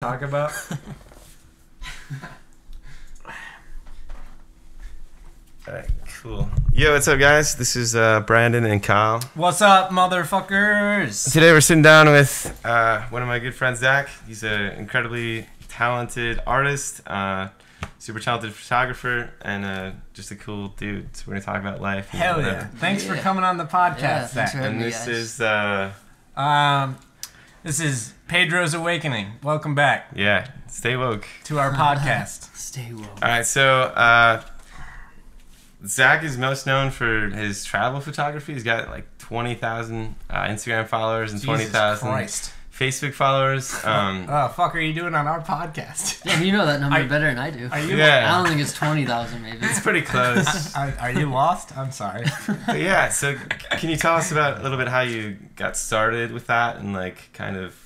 talk about? Alright, cool. Yo, what's up, guys? This is Brandon and Kyle. What's up, motherfuckers? Today we're sitting down with one of my good friends, Zach. He's an incredibly talented artist, super talented photographer, and just a cool dude. So we're going to talk about life. Hell yeah. Thanks for coming on the podcast, Zach. And this is... This is Pedro's Awakening. Welcome back. Yeah, stay woke. To our podcast. Stay woke. Alright, so... Zach is most known for his travel photography. He's got like 20,000 Instagram followers and 20,000 Facebook followers. Fuck are you doing on our podcast? Yeah, you know that number better than I do. Are you? Yeah. I don't think it's 20,000 maybe. It's pretty close. Are you lost? I'm sorry. But yeah, so can you tell us about a little bit how you got started with that and like kind of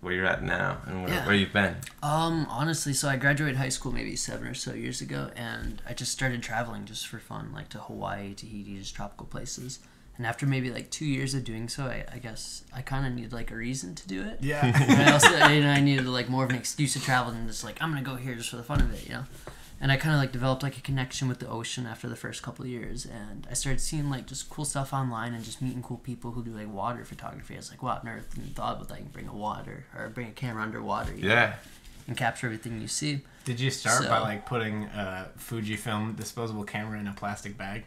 where you're at now and where you've been? Honestly, so I graduated high school maybe 7 or so years ago, and I just started traveling just for fun, like to Hawaii, Tahiti, just tropical places. And after maybe like 2 years of doing so, I guess I kind of needed like a reason to do it. Yeah. And I also I needed like more of an excuse to travel than just like I'm gonna go here just for the fun of it, you know. And I kind of like developed like a connection with the ocean after the first couple of years, and I started seeing like just cool stuff online and just meeting cool people who do like water photography. I was like, wow, I've never even thought about like bring a camera underwater, you know, and capture everything you see. Did you start by like putting a Fujifilm disposable camera in a plastic bag?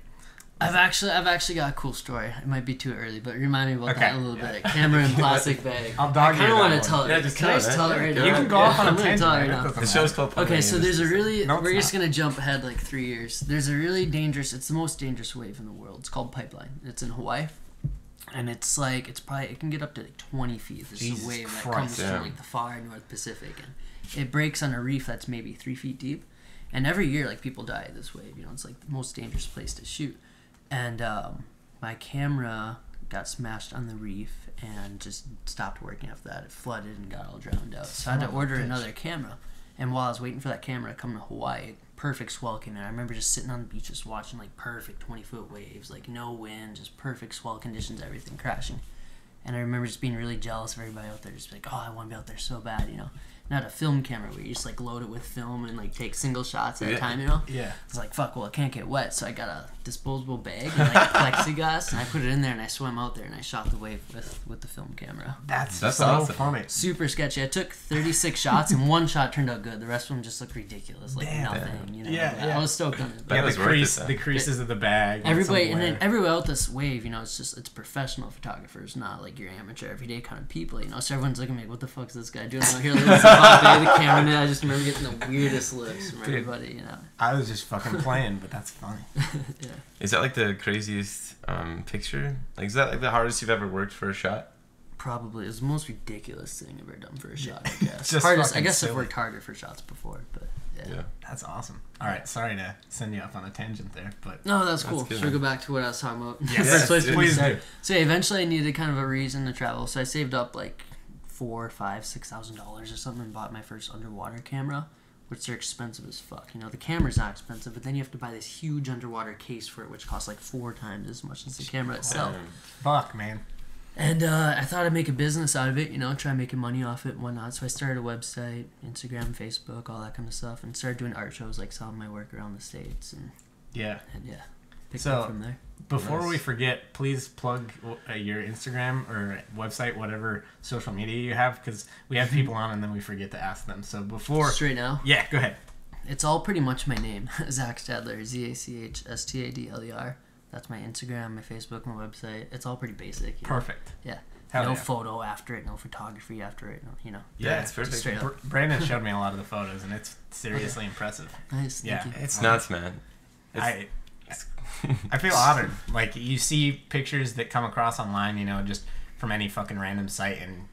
I've actually got a cool story. It might be too early, but remind me about that a little bit. Camera and plastic bag. I'll dog you. I kind of want to tell it. Yeah, just can I just tell it right now? You can go off on a tangent. Tell it right now. The show's called Okay, so there's a really... No, we're just going to jump ahead like 3 years. There's a really dangerous... It's the most dangerous wave in the world. It's called Pipeline. It's in Hawaii. And it's like... It can get up to like 20 feet. This is a wave that comes from like the far North Pacific. And it breaks on a reef that's maybe 3 feet deep. And every year, like, people die of this wave. You know, it's like the most dangerous place to shoot. And my camera got smashed on the reef and just stopped working after that. It flooded and got all drowned out. So I had to order another camera. And while I was waiting for that camera to come to Hawaii, perfect swell came in. I remember just sitting on the beach just watching like perfect 20-foot waves, like no wind, just perfect swell conditions, everything crashing. And I remember just being really jealous of everybody out there, just like, oh, I want to be out there so bad, you know. Not a film camera where you just like load it with film and like take single shots at a time, you know? Yeah. It's like, fuck, well, it can't get wet, so I got a disposable bag and like plexiglass, and I put it in there and I swam out there and I shot the wave with the film camera. That's so awesome. funny. Super sketchy. I took 36 shots and one shot turned out good. The rest of them just looked ridiculous, like nothing, you know? Yeah. I was stoked on it. But The creases of the bag. Everybody, and then everywhere out this wave, you know, it's professional photographers, not like your amateur, everyday kind of people, you know. So everyone's looking at me, what the fuck is this guy doing out here? Like, what's the camera? I just remember getting the weirdest looks from everybody, you know. I was just fucking playing, but that's funny. Yeah. Is that like the craziest picture? Like, is that like the hardest you've ever worked for a shot? Probably. It's the most ridiculous thing I've ever done for a shot, I guess. Hardest, I guess I've worked harder for shots before, but yeah. That's awesome. All right, sorry to send you off on a tangent there, but... No, that's cool. Good, Should we go back to what I was talking about? Yes, please do. So yeah, eventually I needed kind of a reason to travel, so I saved up like $4,000, $5,000, $6,000 or something and bought my first underwater camera, which are expensive as fuck. You know, the camera's not expensive, but then you have to buy this huge underwater case for it, which costs like 4 times as much as the camera itself. Fuck, man. And I thought I'd make a business out of it, you know, try making money off it and whatnot. So I started a website, Instagram, Facebook, all that kind of stuff, and started doing art shows, like selling my work around the States. And picked up from there. Before we forget, please plug your Instagram or website, whatever social media you have, because we have people on and then we forget to ask them. So before... Straight now? Yeah, go ahead. It's all pretty much my name, Zach Stadler, ZACHSTADLER. That's my Instagram, my Facebook, my website. It's all pretty basic. You know? Perfect. Yeah. Hell no yeah. photo after it, no photography after it, no, you know. Yeah, it's perfect. Straight up. Brandon showed me a lot of the photos, and it's seriously impressive. Nice, thank you. It's nuts, man. I feel honored. Like, you see pictures that come across online, you know, just from any fucking random site, and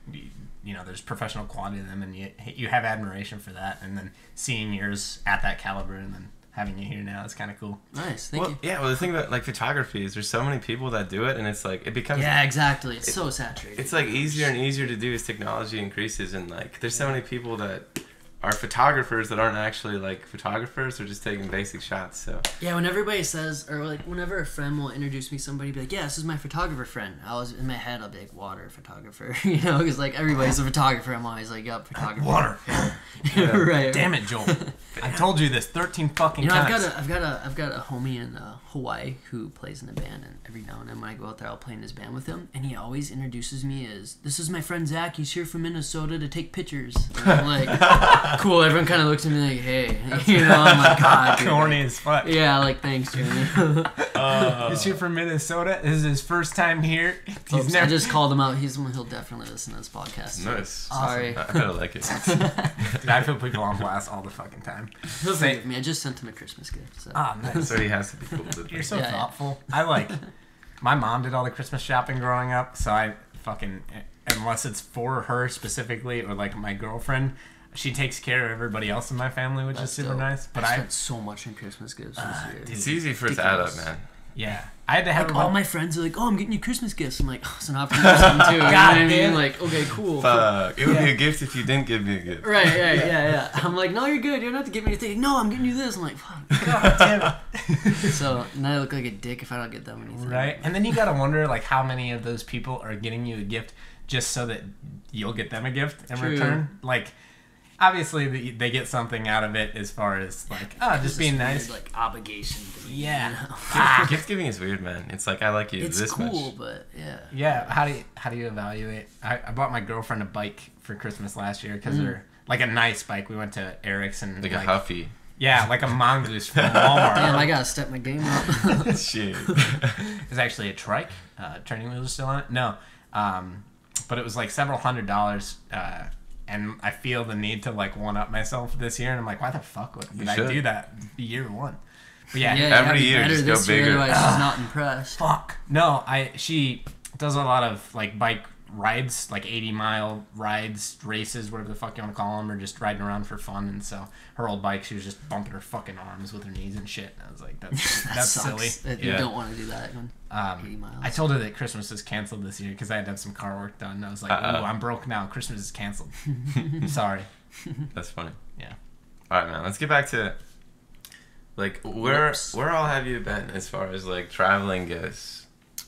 you know, there's professional quality in them, and you have admiration for that, and then seeing yours at that caliber, and then having you here now is kind of cool. Nice, thank you. Yeah, well, the thing about like photography is there's so many people that do it, and it's like it becomes. Yeah, exactly. It's so saturated. It's like easier and easier to do as technology increases, and like there's so many people that are photographers that aren't actually like photographers. They're just taking basic shots. So yeah, when everybody says, or like whenever a friend will introduce me to somebody, be like, yeah, this is my photographer friend. I was in my head, I'll be like, water photographer, you know, because like everybody's a photographer. I'm always like, yep, photographer. Water. Yeah. Right. Damn it, Joel. I told you this 13 fucking You know, times. I've got a homie in Hawaii who plays in a band, and every now and then when I go out there, I'll play in his band with him, and he always introduces me as, this is my friend Zach. He's here from Minnesota to take pictures. And I'm like, cool. Everyone kind of looks at me like, hey, you know, I'm like, God, dude. Corny as fuck. Yeah, like, thanks, Jeremy. He's here from Minnesota. This is his first time here. Oops, I just called him out. He'll definitely listen to this podcast. Nice. Sorry. I better like it. Dude, I put people on blast all the fucking time. He'll forgive me. I just sent him a Christmas gift. So. Ah, nice. So he has to be cool with You're it. so Yeah, yeah. thoughtful. I like. My mom did all the Christmas shopping growing up, so I fucking, unless it's for her specifically or like my girlfriend, she takes care of everybody else in my family, which That's is super dope. nice. But I I spent so much on Christmas gifts this year. dude. It's easy for it to add up, Ridiculous. man. yeah, I had to have Like, a all my friends are like, oh, I'm getting you Christmas gifts. I'm like, oh, so now I'm getting something too. You know what I God mean? damn. Like, okay, cool. Fuck. It would be Yeah. a gift if you didn't give me a gift. Right, yeah. I'm like, no, you're good. You don't have to give me anything. No, I'm getting you this. I'm like, fuck. God damn it. So now I look like a dick if I don't get them anything. Right, and then you gotta wonder like how many of those people are getting you a gift just so that you'll get them a gift in True. return. Like, obviously they get something out of it as far as like, oh, It's just being this nice. weird, like obligation thing, Yeah. you know? Gift giving is weird, man. It's like I like you It's this cool, much. but yeah. Yeah, how do you evaluate? I bought my girlfriend a bike for Christmas last year because they're like a nice bike. We went to Eric's and Like a Huffy. Yeah, like a mongoose from Walmart. Damn, I gotta step my game up. Shit. It's actually a trike. Turning wheels are still on it. No, but it was like several $100s. And I feel the need to like one up myself this year, and I'm like, why the fuck did I should. do that year one? But yeah, you Every gotta be year, better just go this year, bigger. Otherwise, she's not impressed. fuck. No, she does a lot of like bike rides, like 80-mile rides, races, whatever the fuck you want to call them, or just riding around for fun. And so her old bike, she was just bumping her fucking arms with her knees and shit. And I was like, that's That that's sucks. silly. You Yeah. don't want to do that. 80 miles. I told her that Christmas is canceled this year because I had to have some car work done. And I was like, Uh-oh. ooh, I'm broke now. Christmas is canceled. I'm sorry. That's funny. Yeah. All right, man. Let's get back to like where Whoops. all have you been as far as like traveling goes?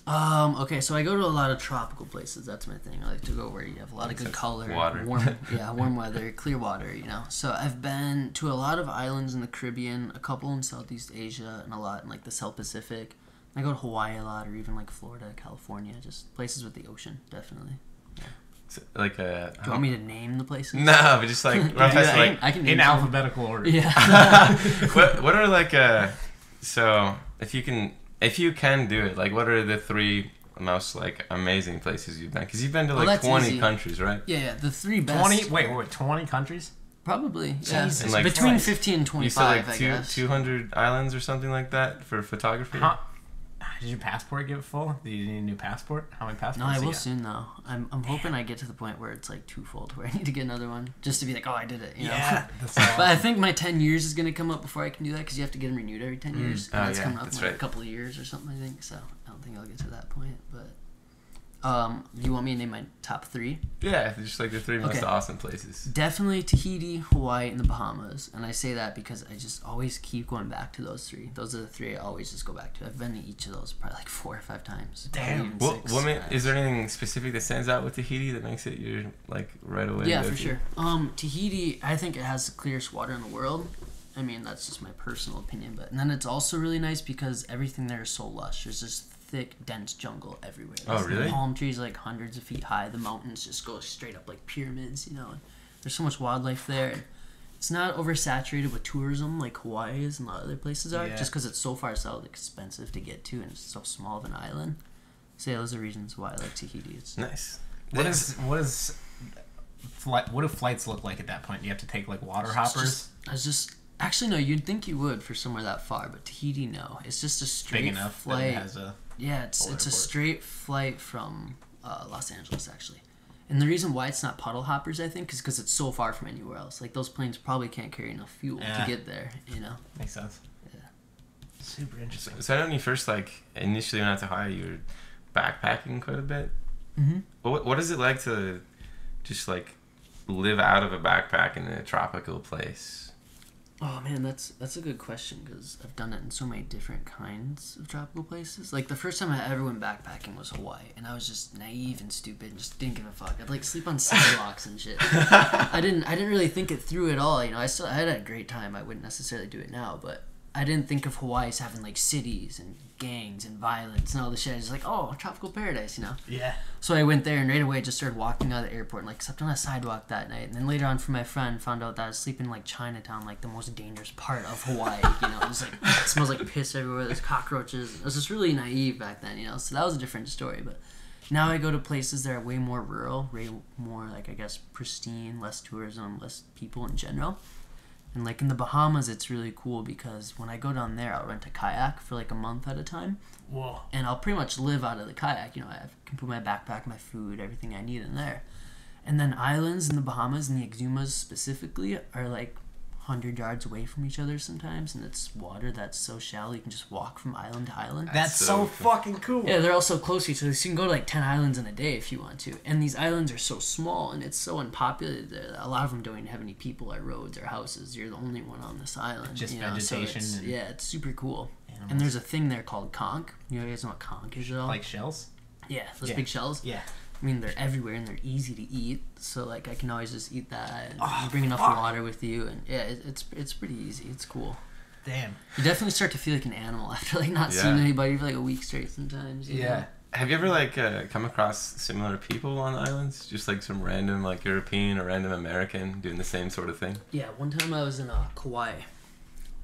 Okay, so I go to a lot of tropical places. That's my thing. I like to go where you have a lot of good Except color, water. warm weather, clear water. You know. So I've been to a lot of islands in the Caribbean, a couple in Southeast Asia, and a lot in like the South Pacific. I go to Hawaii a lot, or even like Florida, California, just places with the ocean, definitely. So, like Do you want me to name the places? No, but just like rough Yeah, estimate, like I can name in some. alphabetical order. Yeah. what are like so if you can do it, like what are the 3 most like amazing places you've been? Because you've been to Well, like that's 20 easy. countries, right? Yeah, the 3 best. 20 countries? Probably. Yeah. Jesus And, like, Between Christ. 50 and You 25, said like I guess. 200 islands or something like that for photography. How, did your passport get full? Did you need a new passport? How many passports? No, I do you will got? soon though. I'm hoping I get to the point where it's like twofold, where I need to get another one just to be like, oh, I did it. You know? Yeah. That's But I think my 10 years is gonna come up before I can do that because you have to get them renewed every 10 years. And Oh, that's yeah, coming up that's in like right. a couple of years or something, I think. So I don't think I'll get to that point. But you want me to name my top 3? Yeah, just like the 3 most Okay. awesome places. Definitely Tahiti, Hawaii, and the Bahamas. And I say that because I just always keep going back to those 3. Those are the 3 I always just go back to. I've been to each of those probably like 4 or 5 times. Damn. Maybe even What 6 is times. there anything specific that stands out with Tahiti that makes it your like right away? Yeah, go-to? for sure. Tahiti, I think it has the clearest water in the world. I mean, that's just my personal opinion. But and then it's also really nice because everything there is so lush. There's just thick, dense jungle everywhere. Oh, There's really? Palm trees like hundreds of feet high. The mountains just go straight up like pyramids, you know. And there's so much wildlife there. And it's not oversaturated with tourism like Hawaii is and a lot of other places are. Yeah. Just because it's so far south, it's expensive to get to, and it's so small of an island. So yeah, those are reasons why I like Tahiti. It's Nice. What do flights look like at that point? Do you have to take like water hoppers? Actually, no, you'd think you would for somewhere that far, but Tahiti, no. It's just a straight Big enough that flight. it has a Yeah, it's full a airport. straight flight from Los Angeles, actually. And the reason why it's not puddle hoppers, I think, is because it's so far from anywhere else. Like, those planes probably can't carry enough fuel Yeah. to get there, you know? makes sense. Yeah. Super interesting. So I know when you first like initially went out to Hawaii, you were backpacking quite a bit. Mm-hmm. What is it like to just like live out of a backpack in a tropical place? Oh man, that's a good question because I've done it in so many different kinds of tropical places. Like the first time I ever went backpacking was Hawaii, and I was just naive and stupid, and just didn't give a fuck. I'd like sleep on sidewalks and shit. I didn't really think it through at all. You know, I had a great time. I wouldn't necessarily do it now, but I didn't think of Hawaii as having like cities and gangs and violence and all the shit. I was like, oh, tropical paradise, you know? Yeah. So I went there and right away just started walking out of the airport and like slept on a sidewalk that night. And then later on, for my friend, found out that I was sleeping in like Chinatown, like the most dangerous part of Hawaii. You know, it was like it smells like piss everywhere. There's cockroaches. I was just really naive back then, you know. So that was a different story. But now I go to places that are way more rural, way more like I guess pristine, less tourism, less people in general. And like in the Bahamas, it's really cool because when I go down there, I'll rent a kayak for like a month at a time. Whoa. And I'll pretty much live out of the kayak. You know, I can put my backpack, my food, everything I need in there. And then islands in the Bahamas and the Exumas specifically are like 100 yards away from each other sometimes. And it's water that's so shallow you can just walk from island to island. That's so fucking cool. Yeah, they're all so close to each other. So you can go to like 10 islands in a day if you want to. And these islands are so small and it's so unpopulated that a lot of them don't even have any people or roads or houses. You're the only one on this island. Just you know? vegetation. So it's super cool. Animals. And there's a thing there called conch. You guys know what conch is at all? Like shells? Yeah, those big shells. Yeah. I mean, they're everywhere and they're easy to eat. So like, I can always just eat that. And you bring enough water with you, and yeah, it's pretty easy. It's cool. Damn. You definitely start to feel like an animal after like not seeing anybody for like a week straight sometimes. You know? Have you ever like come across similar people on islands? Just like some random like European or random American doing the same sort of thing? Yeah, one time I was in Kauai.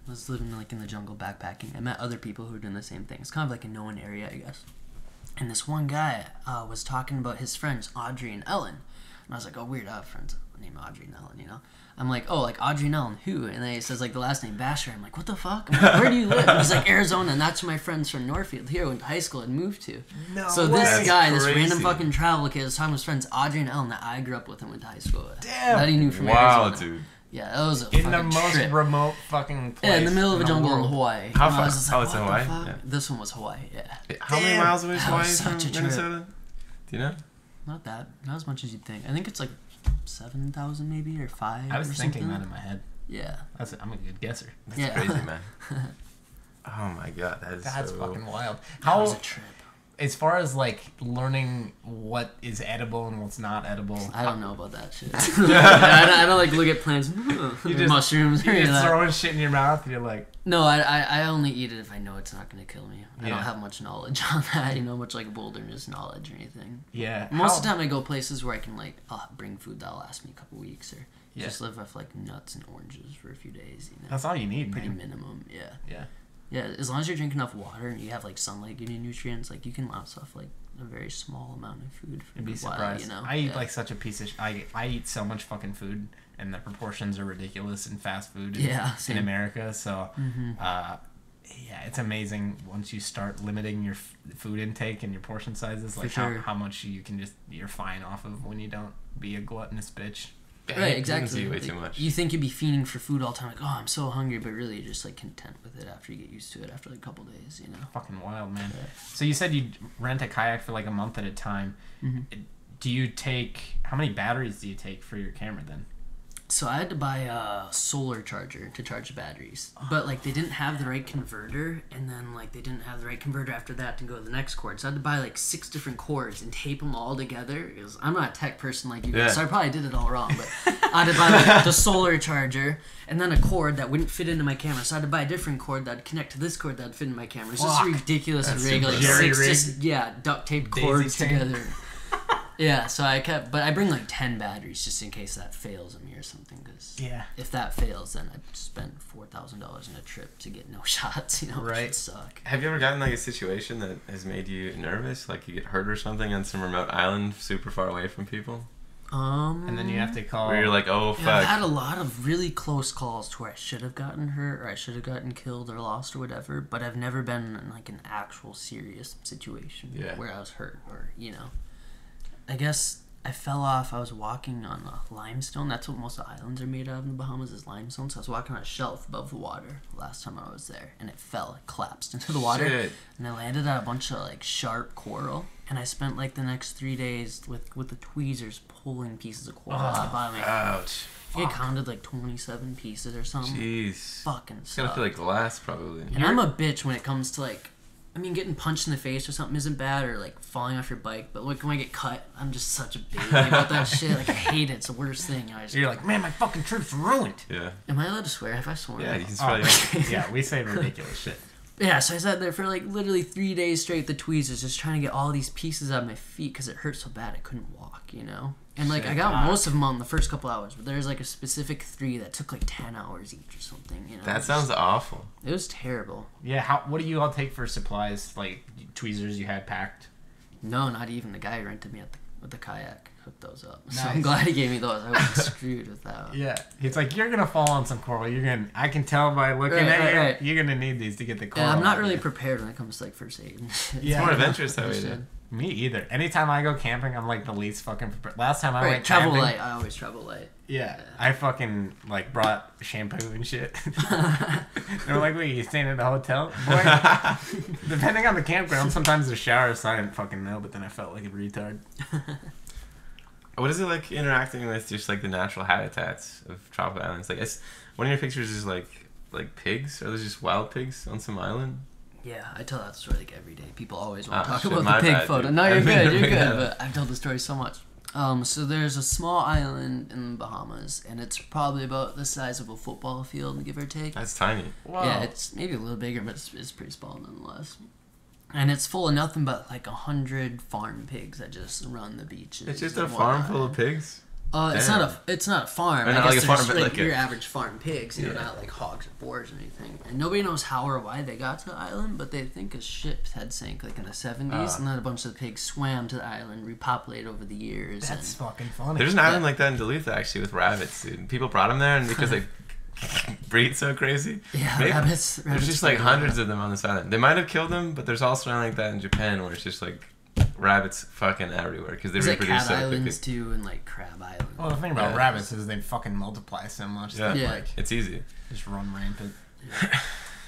I was living like in the jungle backpacking. I met other people who were doing the same thing. It's kind of like a known area, I guess. And this one guy was talking about his friends, Audrey and Ellen. And I was like, oh, weird, I have friends named Audrey and Ellen, you know? I'm like, oh, like Audrey and Ellen, who? And then he says like the last name Basher. I'm like, what the fuck? I'm like, where do you live? And he's like, Arizona. And that's where my friends from Northfield here went to high school and moved to. No So way. this guy, this crazy. random fucking travel kid, was talking to his friends, Audrey and Ellen, that I grew up with and went to high school with. Damn. That he knew from Wow, Arizona. dude. Yeah, that was a In fucking the most trip. remote fucking place. Yeah, in the middle of a jungle in world. Hawaii. How And I far? was just Oh, like, it's in what the Hawaii? fuck? Yeah. This one was Hawaii, yeah. How many Damn. miles away is That Hawaii was from such a trip. Minnesota? Do you know? Not as much as you'd think. I think it's like 7,000 maybe, or 5 I was or thinking something. that in my head. Yeah. I'm a good guesser. That's Yeah. crazy, man. Oh my god, That's so... fucking wild. That was How, a trip. as far as like learning what is edible and what's not edible, I don't know about that shit. I don't like look at plants, just- mushrooms, or you're any of just that. throwing shit in your mouth and you're like, No, I only eat it if I know it's not going to kill me. I Yeah. don't have much knowledge on that, you know, much like wilderness knowledge or anything. yeah. Most of the time I go places where I can like, I'll bring food that'll last me a couple weeks, or Yeah. just live off like nuts and oranges for a few days, you know. That's all you need, Pretty man. minimum, yeah. Yeah. Yeah, as long as you're drinking enough water and you have like sunlight giving you nutrients, like you can last off like a very small amount of food for You'd be a while, surprised. you know. I eat Yeah. like such a piece of. I eat so much fucking food, and the proportions are ridiculous in fast food. In, Yeah, in same. America, so. Mm-hmm. Yeah, it's amazing once you start limiting your food intake and your portion sizes, like sure. how much you're fine off of when you don't be a gluttonous bitch. Right, exactly. You way Like, too much. you think you'd be fiending for food all the time, like, oh, I'm so hungry, but really you're just like content with it after you get used to it after like a couple days, you know. Fucking wild, man. Yeah. So you said you rent a kayak for like a month at a time. Mm-hmm. Do you take how many batteries do you take for your camera then? So I had to buy a solar charger to charge the batteries, but like they didn't have the right converter, and then like they didn't have the right converter after that to go to the next cord. So I had to buy like 6 different cords and tape them all together. I'm not a tech person like you guys, Yeah. so I probably did it all wrong. But I had to buy like the solar charger and then a cord that wouldn't fit into my camera. So I had to buy a different cord that'd connect to this cord that'd fit in my camera. It's just Fuck. ridiculous That's rig, like super jerry 6 rig. just duct taped Daisy cords chain. together. Yeah, so I bring like 10 batteries just in case that fails on me or something, because Yeah. if that fails, then I spent $4,000 in a trip to get no shots, you know, which Right. would suck. Have you ever gotten like a situation that has made you nervous, like you get hurt or something on some remote island super far away from people, And then you have to call. where you're like, oh Yeah, I've fuck, had a lot of really close calls to where I should have gotten hurt or I should have gotten killed or lost or whatever, but I've never been in like an actual serious situation Yeah. where I was hurt or, you know. I guess I fell off. I was walking on limestone. That's what most of the islands are made of in the Bahamas, is limestone. So I was walking on a shelf above the water last time I was there, and it fell. It collapsed into the water. Shit. And I landed on a bunch of like sharp coral. And I spent like the next 3 days with the tweezers pulling pieces of coral out of the bottom. Ouch. It counted like 27 pieces or something. Jeez. Fucking It's gonna sucked. feel like glass, probably. And I'm a bitch when it comes to like, I mean, getting punched in the face or something isn't bad, or like falling off your bike. But like when I get cut, I'm just such a baby about that shit. Like I hate it. It's the worst thing. You're like, man, my fucking trip's ruined. Yeah. Am I allowed to swear? Have I sworn? Yeah, you can probably. Yeah, we say ridiculous shit. Yeah, so I sat there for like literally 3 days straight, the tweezers, just trying to get all these pieces out of my feet because it hurt so bad I couldn't walk, you know? And like I got most of them on the first couple hours, but there's like a specific 3 that took like 10 hours each or something, you know? That sounds awful. It was terrible. Yeah, what do you all take for supplies, like tweezers you had packed? No, not even. The guy rented me with the kayak hooked those up. So Nice. I'm glad he gave me those. I would have screwed with that one. Yeah, he's like, you're gonna fall on some coral. I can tell by looking Right, at you. right. You're gonna need these to get the coral. Yeah, I'm not out really of you. prepared when it comes to like first aid. Yeah. More adventurous that way, Understood. dude. Me either. Anytime I go camping, I'm like the least fucking prepared. Last time I Right, went travel camping, light. I always travel light. yeah, I fucking like brought shampoo and shit. They're like, wait, you staying at a hotel? Boy, depending on the campground, sometimes there's showers, so I didn't fucking know, but then I felt like a retard. What is it like interacting with just like the natural habitats of tropical islands? Like, one of your pictures is like pigs. Are those just wild pigs on some island? Yeah, I tell that story like every day. People always want Ah, to talk shit, about my the pig bad, photo. dude. No, you're I good. mean, You're yeah. good. But I've told the story so much. So there's a small island in the Bahamas, and it's probably about the size of a football field, give or take. That's tiny. Wow. Yeah, it's maybe a little bigger, but it's pretty small nonetheless. And it's full of nothing but like 100 farm pigs that just run the beaches. It's just a and farm whatnot. full of pigs. It's Damn. not a farm. Or I not guess like a they're farm, just but like like a- your average farm pigs, you know, Yeah. not like hogs or boars or anything. And nobody knows how or why they got to the island, but they think a ship had sank like in the 70s, and then a bunch of the pigs swam to the island, repopulated over the years. That's and fucking funny. There's an island like that in Duluth actually with rabbits, dude. People brought them there, and because they breed so crazy, yeah, maybe- rabbits. there's just like hundreds of them on this island. They might have killed them, but there's also something like that in Japan where it's just like rabbits fucking everywhere because they There's like reproduce cat so quickly. islands too, and like crab island. Well, the thing about Yeah. rabbits is they fucking multiply so much Yeah. that Yeah. like It's easy. just run rampant.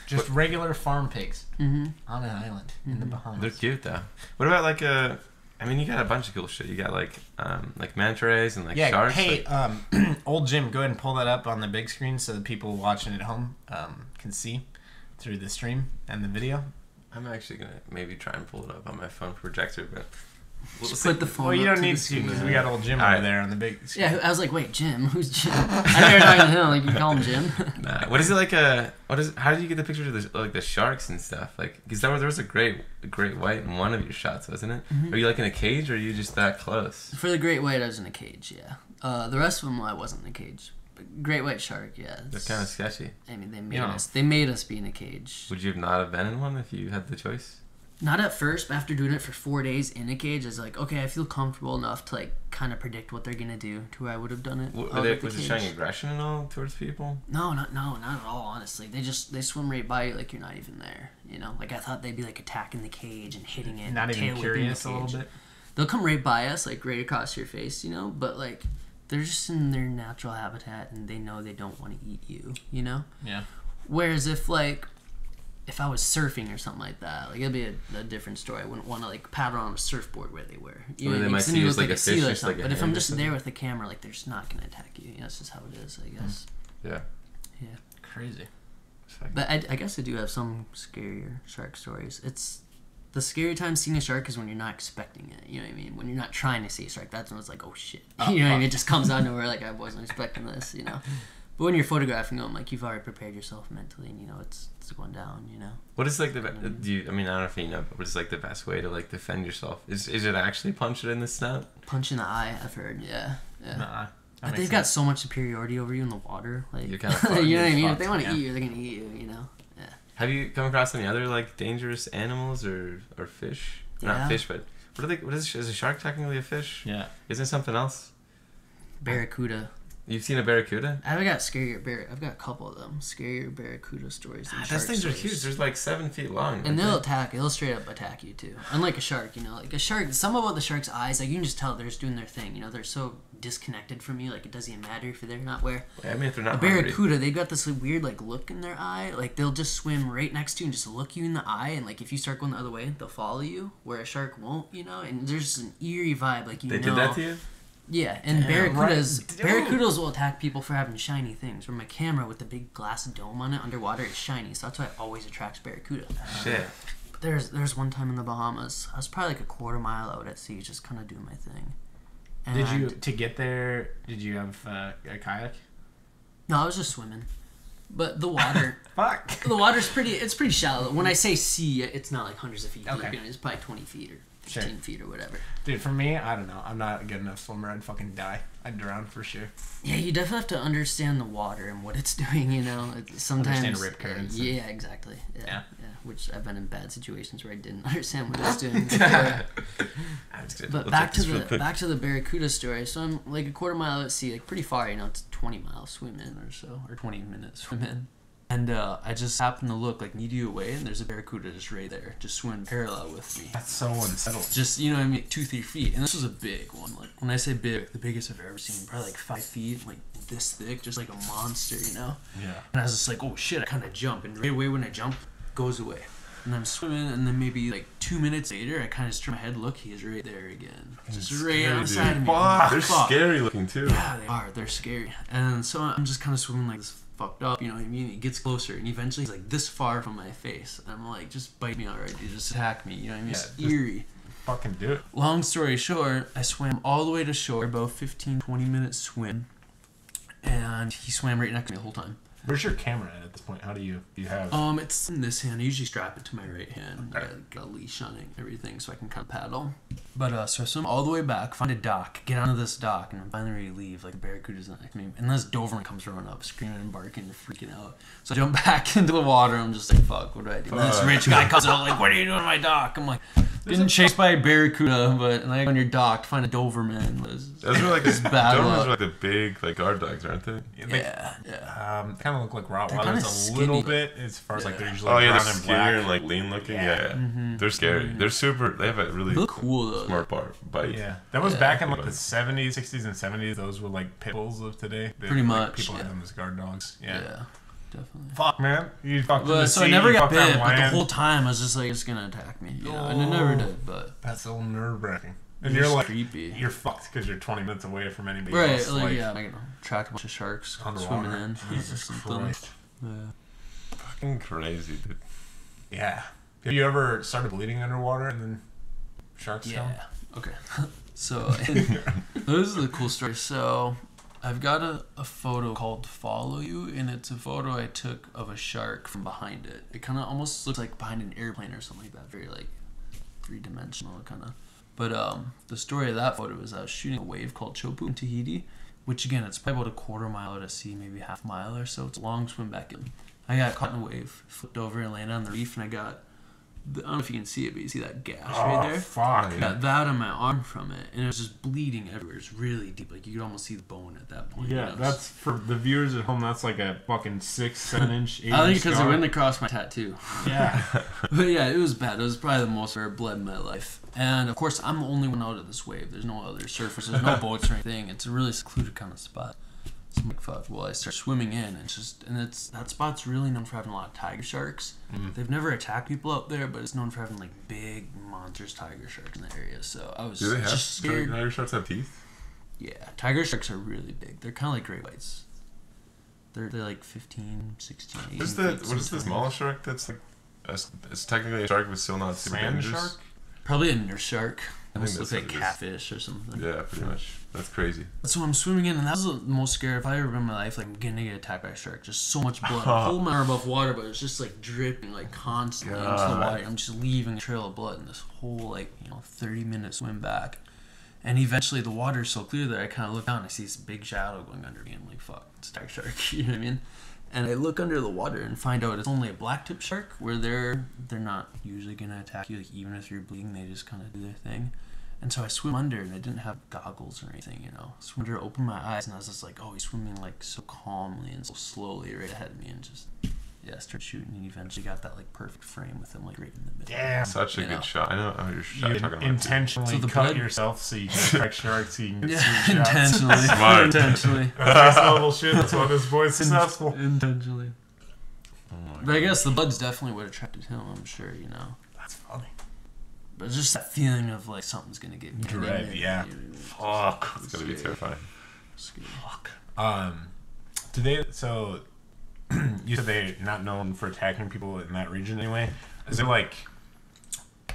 Just regular farm pigs Mm-hmm. on an island in the Bahamas. They're cute though. What about like I mean, you got a bunch of cool shit. You got like manta rays and like Yeah, sharks. hey, like- old Jim, go ahead and pull that up on the big screen so the people watching at home can see through the stream and the video. I'm actually gonna maybe try and pull it up on my phone projector, but we'll Just see. put the phone. Well, you up don't the need to screen. because we got old Jim All over right. there on the big screen. Yeah, I was like, wait, Jim? Who's Jim? I know you're talking to him. Like you call him Jim. Nah, what is it like? How did you get the pictures of the like the sharks and stuff? Like, because there was a great white in one of your shots, wasn't it? Mm-hmm. Are you like in a cage, or are you just that close? For the great white, I was in a cage. Yeah. The rest of them, I wasn't in a cage. But great white shark, yeah. That's kind of sketchy. I mean, they made Yeah. us. They made us be in a cage. Would you not have been in one if you had the choice? Not at first, but after doing it for 4 days in a cage, I was like, okay, I feel comfortable enough to like kind of predict what they're gonna do to where I would have done it. Was with it the cage. showing aggression and all towards people? No, not at all. Honestly, they swim right by you like you're not even there. You know, like I thought they'd be like attacking the cage and hitting it. Not and even tail whipping curious the a little cage. bit. They'll come right by us, like right across your face, you know. But like, they're just in their natural habitat, and they know they don't want to eat you, you know. Yeah. Whereas if I was surfing or something like that, like it'd be a different story. I wouldn't want to like paddle on a surfboard where they were. You Or know they what I mean? might 'Cause then see you you as, look like, a seal fish, or just like something. a But if I'm hand or just something. there with the camera, like they're just not gonna attack you. You know, that's just how it is, I guess. Yeah. Crazy. But I guess I do have some scarier shark stories. It's the scary time seeing a shark is when you're not expecting it. You know what I mean? When you're not trying to see a shark, that's when it's like, oh shit. You know what I mean? It just comes out of nowhere. Like I wasn't expecting this. You know. But when you're photographing them, like you've already prepared yourself mentally, and you know it's going down. You know. What is like the I mean, I don't know if you know, but what is like the best way to like defend yourself? Is it actually punch it in the snout? Punch in the eye. I've heard. Yeah. Nah. But they've got so much superiority over you in the water. Like You're kinda fucked. you know what I mean? You're If they want to fucked, eat you, they're gonna eat you. You know. Yeah. Have you come across any other like dangerous animals or fish? Yeah. Not fish, but what are they? What is a shark technically a fish? Yeah. Isn't it something else? Barracuda. You've seen a barracuda? I've got I've got a couple of them. Scarier barracuda stories. Those things are huge. They're like 7 feet long. And they'll straight up attack you too. Unlike a shark, you know, like a shark. Some about the shark's eyes, like you can just tell they're just doing their thing. You know, they're so disconnected from you. Like it doesn't even matter if they're there or not. Where I mean, if they're not a barracuda, they've got this weird like look in their eye. Like they'll just swim right next to you and just look you in the eye. And like if you start going the other way, they'll follow you. Where a shark won't, you know. And there's an eerie vibe. Like they did that to you. Yeah, and barracudas will attack people for having shiny things. Where my camera with the big glass dome on it underwater is shiny, so that's why it always attracts barracuda. Shit. But there's one time in the Bahamas, I was probably like a quarter mile out at sea, just kind of doing my thing. And to get there? Did you have a kayak? No, I was just swimming. But the water, fuck, the water's pretty shallow. When I say sea, it's not like hundreds of feet deep. Okay. You know, it's probably 20 feet or 15 feet or whatever. Dude, for me, I don't know. I'm not a good enough swimmer. I'd fucking die. I'd drown for sure. Yeah, you definitely have to understand the water and what it's doing, you know. Sometimes understand rip currents. Yeah, exactly. Yeah. Which I've been in bad situations where I didn't understand what I was doing before. But back to the barracuda story. So I'm like a quarter mile at sea, like pretty far, you know, it's 20 miles swim in or so, or 20 minutes swim in. And I just happened to look like knee deep away, and there's a barracuda just right there, just swimming parallel with me. That's so unsettled. Just, you know what I mean, 2-3 feet. And this was a big one. Like when I say big, the biggest I've ever seen, probably like 5 feet, like this thick, just like a monster, you know? Yeah. And I was just like, oh shit, I kind of jump, and right away when I jump, goes away. And I'm swimming, and then maybe like 2 minutes later, I kind of just turn my head, look, he's right there again. Just right outside of me. They're scary looking too. Yeah, they are. They're scary. And so I'm just kind of swimming like this fucked up, you know what I mean? It gets closer, and eventually he's like this far from my face. And I'm like, just bite me already, just attack me, you know what I mean? It's eerie. Fucking do it. Long story short, I swam all the way to shore, about 15-20 minute swim, and he swam right next to me the whole time. Where's your camera at this point? How do you have? It's in this hand. I usually strap it to my right hand. Okay. Got a leash on it and everything, so I can kind of paddle. But so I swim all the way back, find a dock, get onto this dock, and I'm finally ready to leave. Like the barracuda's next to me, and this Doberman comes running up, screaming and barking and freaking out. So I jump back into the water. I'm just like, fuck, what do I do? And this rich guy comes out like, what are you doing on my dock? I'm like, getting chased by a barracuda, but like when you're docked, find a Doberman. Those are like Dobermans are like the big like guard dogs, aren't they? Yeah. Kind of look like Rottweilers kinda a skinny. little bit as far as like they're usually Oh yeah, brown they're and skinnier black. and like lean looking. Yeah, Mm-hmm. They're scary. They're super. They have a really They look cool though. smart bite. Yeah, that was back in like the 70s, 60s, and 70s. Those were like pit bulls of today. Pretty much, People had them as guard dogs. Yeah. Definitely. Fuck, man. You fucked in But the so I sea, never you got fucked on bit, but the land. whole time I was just like, it's gonna attack me, you know, and it never did. But That's a little nerve wracking. And it's you're like, creepy. you're fucked because you're 20 minutes away from anybody Right, else. like yeah, I can track a bunch of sharks Underwater. swimming in. Jesus or something. Christ. Yeah. Fucking crazy, dude. Yeah. Have you ever started bleeding underwater and then sharks come? Yeah. Okay. So this is a cool story. So I've got a photo called "Follow You," and it's a photo I took of a shark from behind it. It kind of almost looks like behind an airplane or something like that. Very like 3-dimensional kind of. But the story of that photo is I was shooting a wave called Chopu in Tahiti, which again, it's probably about a quarter mile out at sea, maybe half mile or so. It's a long swim back in. I got caught in a wave, flipped over and landed on the reef, and I got, I don't know if you can see it, but you see that gash right there? Fuck. I got that on my arm from it, and it was just bleeding everywhere. It's really deep. Like, you could almost see the bone at that point. Yeah, you know? that's for the viewers at home. That's like a fucking 6-7 inch. 8 I think inch because it scar. went across my tattoo. Yeah. But yeah, it was bad. It was probably the most I've bled in my life. And of course, I'm the only one out of this wave. There's no other surfers. There's no boats or anything. It's a really secluded kind of spot. So I'm like, fuck. Well, I start swimming in, and it's that spot's really known for having a lot of tiger sharks. They've never attacked people out there, but it's known for having like big monstrous tiger sharks in the area. So I was Do they just scared. tiger sharks have teeth? Yeah, tiger sharks are really big. They're kind of like great whites. They're like 15, 16, 18 What is feet what is the sometimes. smallest shark that's like? It's technically a shark, but still not super Sand dangerous. shark? Probably a nurse shark. I Almost think looks that's like what it is. catfish or something. Yeah, pretty much. That's crazy. So I'm swimming in, and that was the most scary I've ever been in my life. Like, I'm gonna get attacked by a shark. Just so much blood. A whole mile above water, but it's just like dripping like constantly into the God. water. I'm just leaving a trail of blood in this whole 30-minute swim back. And eventually the water's so clear that I kind of look down and I see this big shadow going under me. I'm like, fuck, it's a tiger shark. You know what I mean? And I look under the water and find out it's only a blacktip shark, where they're not usually gonna attack you. Like, even if you're bleeding, they just kind of do their thing. And so I swim under, and I didn't have goggles or anything, you know. Swim under, opened my eyes, and I was just like, oh, he's swimming like so calmly and so slowly right ahead of me, and just started shooting, and eventually got that like perfect frame with him like right in the middle. Damn, such a good shot. I know how you're talking about. Intentionally cut yourself so you can strike sharks. So you can get intentionally. Smart. Intentionally. That's next level shit. That's why this boy's successful. Intentionally. Oh but I guess the blood's definitely what attracted him. I'm sure, you know. That's funny. But it's just that feeling of like something's gonna get me. Dread, yeah. Fuck, it's gonna be terrifying. Fuck. Do they? So you said they're not known for attacking people in that region anyway. Is it like?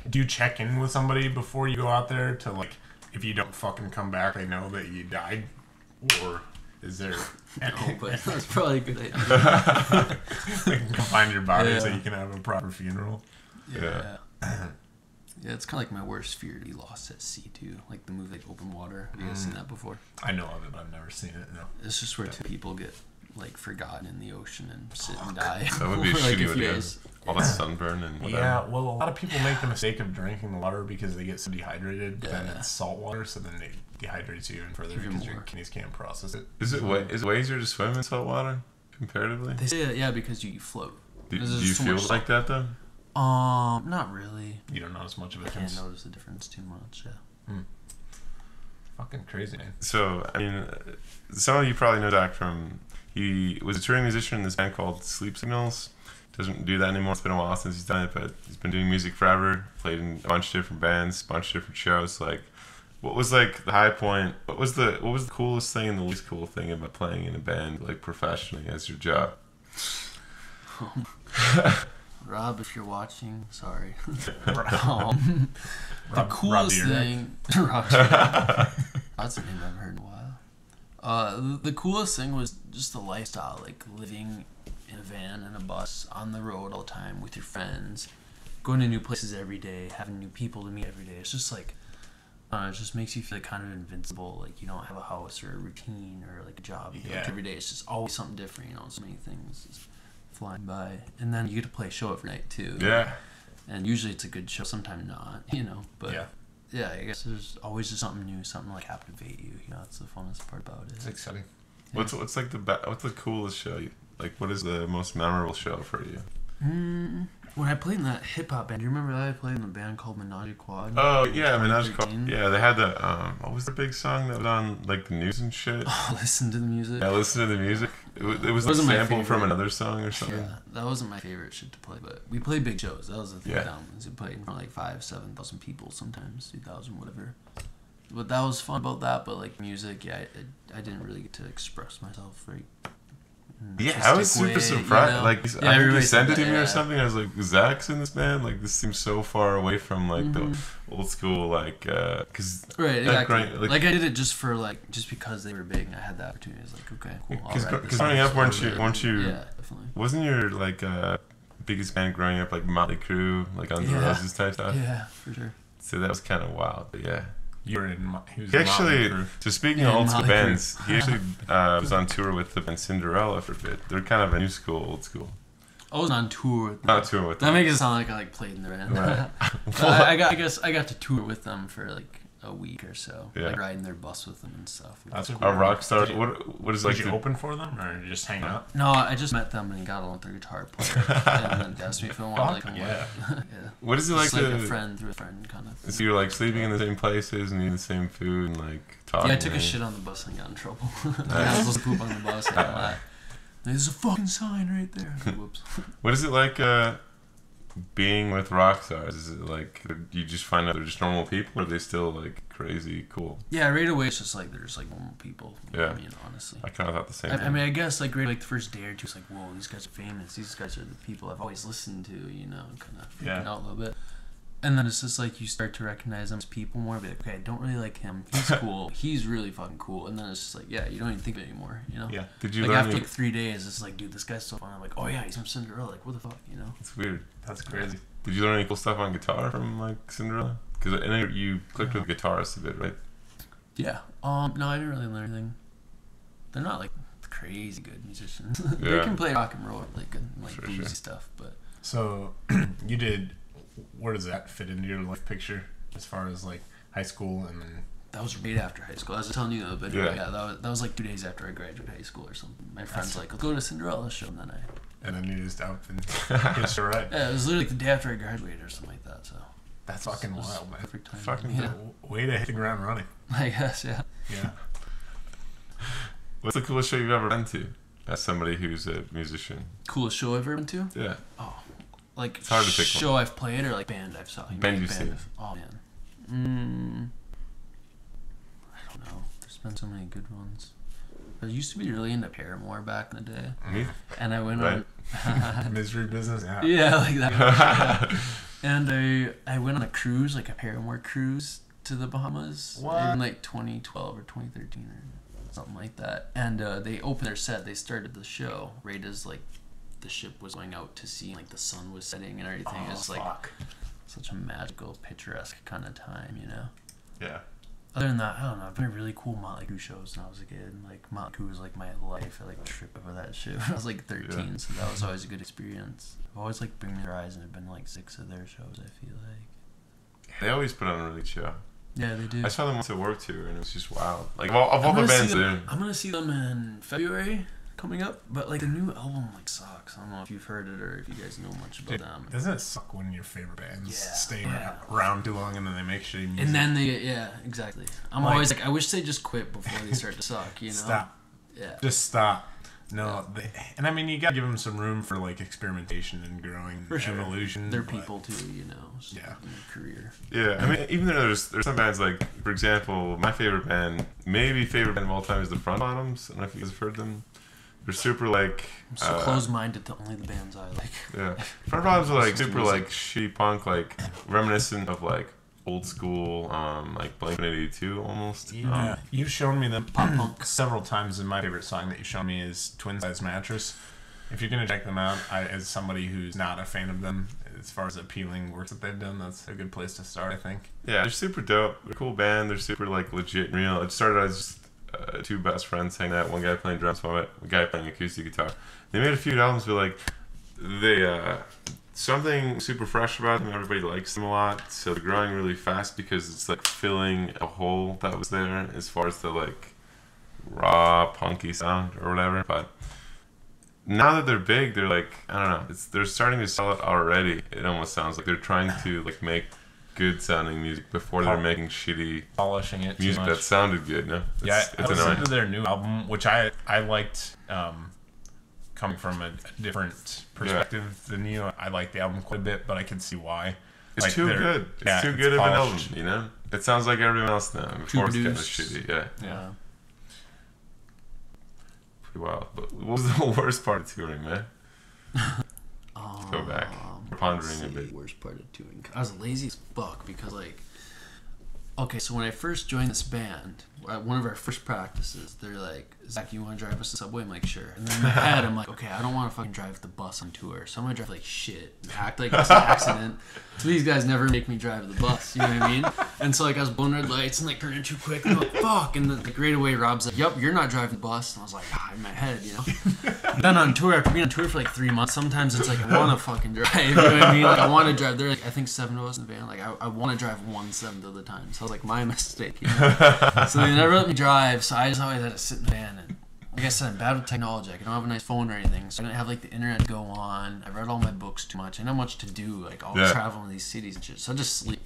Do you check in with somebody before you go out there to like? If you don't fucking come back, they know that you died, or is there? No, but that's probably a good idea. They can come find your body so you can have a proper funeral. Yeah. Yeah, it's kind of like my worst fear to be lost at sea too. Like the movie, like Open Water. Have you guys seen that before? I know of it, but I've never seen it. No. It's just where two people get like forgotten in the ocean and sit and die. That would be over, like, shitty a with few you. days. All the sunburn and whatever. Yeah, well, a lot of people make the mistake of drinking the water because they get so dehydrated. But then Yeah. it's salt water, so then it dehydrates you even further Even because your more. kidneys can't process it. Is it easier to swim in salt water comparatively? They say that, yeah, because you float. Do There's you so feel much like that though? Not really. You don't notice much of a I can't difference. notice the difference too much. Yeah. Fucking crazy, man. So, I mean, some of you probably know Dak from, he was a touring musician in this band called Sleep Signals. Doesn't do that anymore. It's been a while since he's done it, but he's been doing music forever. Played in a bunch of different bands, a bunch of different shows. Like, what was like the high point? What was the coolest thing and the least cool thing about playing in a band like professionally as your job? Rob, if you're watching, sorry. Rob, The coolest Rob thing. Rob Dyrdek. That's a name I've heard in a while. The coolest thing was just the lifestyle, like living in a van and a bus on the road all the time with your friends, going to new places every day, having new people to meet every day. It's just like, it just makes you feel like kind of invincible. Like you don't have a house or a routine or like a job. You do like every day. It's just always something different. You know, so many things just flying by, and then you get to play a show every night too. Yeah. And usually it's a good show. Sometimes not. You know, but yeah, I guess there's always just something new, something like captivate you. You know, that's the funnest part about it. It's exciting. What's like what's the coolest show? Like, what is the most memorable show for you? When I played in that hip hop band, do you remember that I played in a band called Menage a Quad? Oh yeah, Menage a 2013? Quad. Yeah, they had the what was the big song that was on like the news and shit? Listen to the music. I listened to the music. It was a Wasn't my sample from favorite. another song or something. Yeah, that wasn't my favorite shit to play, but we played big shows. That was the thing. Yeah. Down was we played in front of like 5,000-7,000 people, sometimes 2,000, whatever. But that was fun about that. But like music, yeah, I didn't really get to express myself very. Yeah, I was super surprised. You know? Like, Yeah, I think you everybody sent it said to me that, or something. I was like, Zach's in this band. Like, this seems so far away from like the old school, like, because Right, exactly. like Like I did it just because they were big and I had that opportunity. I was like, okay, cool. because growing up, weren't you? Yeah, definitely. Wasn't your like biggest band growing up like Motley Crue, like Guns N' Yeah. Roses type stuff? Yeah, for sure. So that was kind of wild, but yeah. You were in. He was He in actually, Motley Crue. so speaking Yeah, of old school Motley Crue. bands, he actually was on tour with the band Cinderella for a bit. They're kind of a new school, old school. I was on tour with them. Not touring with That them. makes it sound like I like played in the band. Right. I guess I got to tour with them for like a week or so, Yeah. like riding their bus with them and stuff. That's It was a A rock star. Did you- What is Did like you the, open for them or did you just hang out? No, I just met them and got on with their guitar player, and then they asked me if I wanted to Fuck come yeah. with. Yeah. what is it like Just like a to? friend through a friend kind of. So you're like sleeping in the same places and eating the same food and like talking. Yeah, I took a and- shit on the bus and got in trouble. I was supposed to poop on the bus and all that. There's a fucking sign right there. Whoops. What is it like being with rock stars? Is it like you just find out they're just normal people, or are they still like crazy cool? Yeah, right away it's just like they're just like normal people. Yeah. I mean, honestly. I kind of thought the same. I mean, I guess like right like the first day or two, it's like, whoa, these guys are famous. These guys are the people I've always listened to. You know, kind of freaking out a little bit. And then it's just like you start to recognize them as people more. Be like, okay, I don't really like him. He's cool. He's really fucking cool. And then it's just like, yeah, you don't even think of it anymore. You know? Yeah. Did you Like learn? after like 3 days, it's like, dude, this guy's so fun. I'm like, oh yeah, he's from Cinderella. Like, what the fuck, you know? It's weird. That's crazy. Did you learn any cool stuff on guitar from like Cinderella? Because I know you clicked with guitarists a bit, right? Yeah. No, I didn't really learn anything. They're not like crazy good musicians. They Yeah. can play rock and roll, like Sure, bluesy sure. stuff, but. So you did. Where does that fit into your life picture? As far as like, high school, and then that was right after high school. I was telling you the video. Yeah, that was like 2 days after I graduated high school or something. My friend's like, let's go to Cinderella show, and then you just up and hitched a ride. Yeah, it was literally like the day after I graduated or something like that. So that's fucking wild, man. Perfect time. Fucking way to hit the ground running. I guess, yeah. Yeah. What's the coolest show you've ever been to? As somebody who's a musician. Coolest show I've ever been to? Yeah. Oh, like it's hard to pick show one. I've played or like band I've saw. Band you've seen. Oh man. I don't know. There's been so many good ones. I used to be really into Paramore back in the day. Me? And I went on Misery Business. Yeah. Yeah, like that. And I went on a cruise, like a Paramore cruise to the Bahamas. What? In like 2012 or 2013 or something like that. And they opened their set. They started the show right as like the ship was going out to sea, like the sun was setting and everything. Oh, it's like such a magical, picturesque kind of time, you know. Yeah. Other than that, I don't know. I've been to really cool Motley Crue shows when I was a kid. Like Motley Crue was like my life. I like tripped over that shit when I was like 13, so that was always a good experience. I've always like Bring Me the Horizon. I've been to, like 6 of their shows. I feel like they always put on a really good show. Yeah, they do. I saw them once at work too, and it was just wild. Like of all the bands there. I'm gonna see them in February coming up, but like the new album like sucks. I don't know if you've heard it or if you guys know much about them. Doesn't it suck when your favorite bands stay around too long and then they make shitty music? And then exactly. I'm always like, I wish they just quit before they start to suck. You know? Stop. Yeah. Just stop. No, and I mean you gotta give them some room for like experimentation and growing, for sure. evolution. They're people too, you know. Yeah. In their career. Yeah, I mean, even though there's some bands like, for example, my favorite band, maybe favorite band of all time is the Front Bottoms. I don't know if you guys have heard them. They're super like. I'm so close-minded to only the bands I like. Yeah, Front Bottoms are like super like shitty punk, like reminiscent of like old school, like Blink-182 almost. Yeah, you've shown me them pop punk several times, and my favorite song that you've shown me is Twin Size Mattress. If you're gonna check them out, as somebody who's not a fan of them, as far as appealing works that they've done, that's a good place to start, I think. Yeah, they're super dope. They're a cool band. They're super like legit and real. It started as two best friends hanging out. One guy playing drums, one guy playing acoustic guitar. They made a few albums, but like they something super fresh about them. Everybody likes them a lot, so they're growing really fast because it's like filling a hole that was there as far as the like raw punky sound or whatever. But now that they're big, they're like, I don't know, they're starting to sell it already. It almost sounds like they're trying to like make good sounding music before they're making shitty polishing it music that sounded good. No, I listened to their new album, which I liked. Coming from a different perspective than you, I like the album quite a bit, but I can see why. It's like too good. It's too good of an album, you know? It sounds like everyone else now. Before it's kind of shitty, yeah. Pretty wild. But what was the worst part of touring, man? Go back. We're pondering a bit. Worst part of touring. I was lazy as fuck because like, okay, so when I first joined this band, at one of our first practices, they're like, Zach, you want to drive us to Subway? I'm like, sure. And then in my head, I'm like, okay, I don't want to fucking drive the bus on tour, so I'm going to drive like shit, act like it's an accident. So these guys never make me drive the bus, you know what I mean? And so like I was blowing red lights and like turning too quick, and I'm like, fuck. And then like right away, Rob's like, yup, you're not driving the bus. And I was like, in my head, you know? Then on tour, after being on tour for like 3 months, sometimes it's like, I want to fucking drive, you know what I mean? Like I want to drive. There are like, I think 7 of us in the van. Like I want to drive 1/7 of the time. So I was like, my mistake, you know? So they never let me drive, so I just always had to sit in the van. And like I said, I'm bad with technology. I don't have a nice phone or anything, so I didn't have like the internet go on. I read all my books too much. I know much to do, like always traveling to these cities and shit. So I just sleep.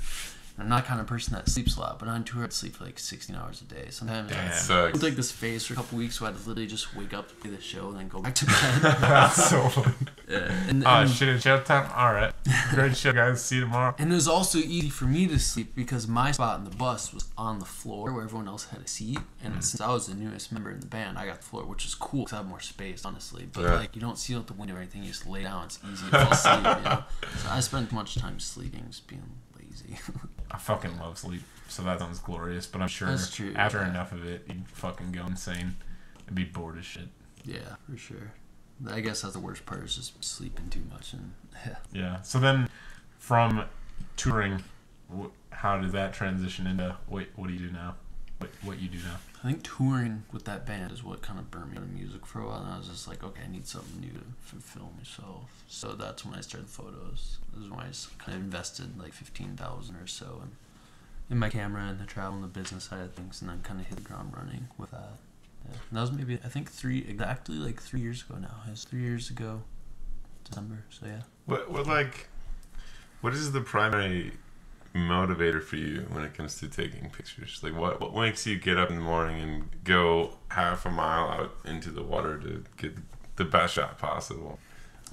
I'm not the kind of person that sleeps a lot, but on tour I'd sleep for like 16 hours a day. Sometimes I would like this phase for a couple weeks where I'd literally just wake up to play the show and then go back to bed. That's so fun. Yeah. And shit, show time. All right, great show, guys. See you tomorrow. And it was also easy for me to sleep because my spot in the bus was on the floor where everyone else had a seat. And since I was the newest member in the band, I got the floor, which is cool because I have more space, honestly. But like, you don't see out the window or anything. You just lay down. It's easy to fall asleep. You know? So I spent too much time sleeping, just being lazy. I fucking love sleep, so that sounds glorious. But I'm sure after enough of it, you'd fucking go insane and be bored as shit. Yeah, for sure. I guess that's the worst part, is just sleeping too much. And yeah. So then, from touring, how did that transition into what do you do now? What you do now? I think touring with that band is what kind of burned me out of music for a while. And I was just like, okay, I need something new to fulfill myself. So that's when I started photos. This is when I just kind of invested like $15,000 or so in my camera and the travel and the business side of things, and then kind of hit the ground running with that. Yeah. And that was maybe, I think, 3 years ago now. It was 3 years ago, December. So yeah. What is the primary motivator for you when it comes to taking pictures? Like, what makes you get up in the morning and go half a mile out into the water to get the best shot possible?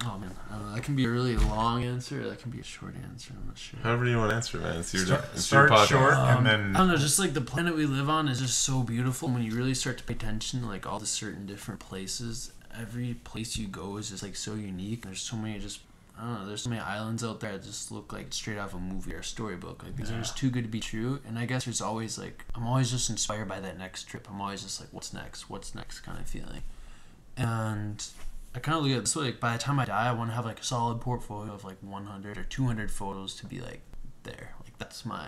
Oh man, I don't know. That can be a really long answer. Or that can be a short answer. I'm not sure. However you want to answer, man. It's your start podcast. short and then I don't know. Just like the planet we live on is just so beautiful. When you really start to pay attention to like all the certain different places, every place you go is just like so unique. There's so many there's so many islands out there that just look like straight off a movie or a storybook. Like these are just too good to be true. And I guess there's always like I'm always just inspired by that next trip. I'm always just like what's next kind of feeling. And I kind of look at it this way, like by the time I die, I want to have like a solid portfolio of like 100 or 200 photos to be like there. Like that's my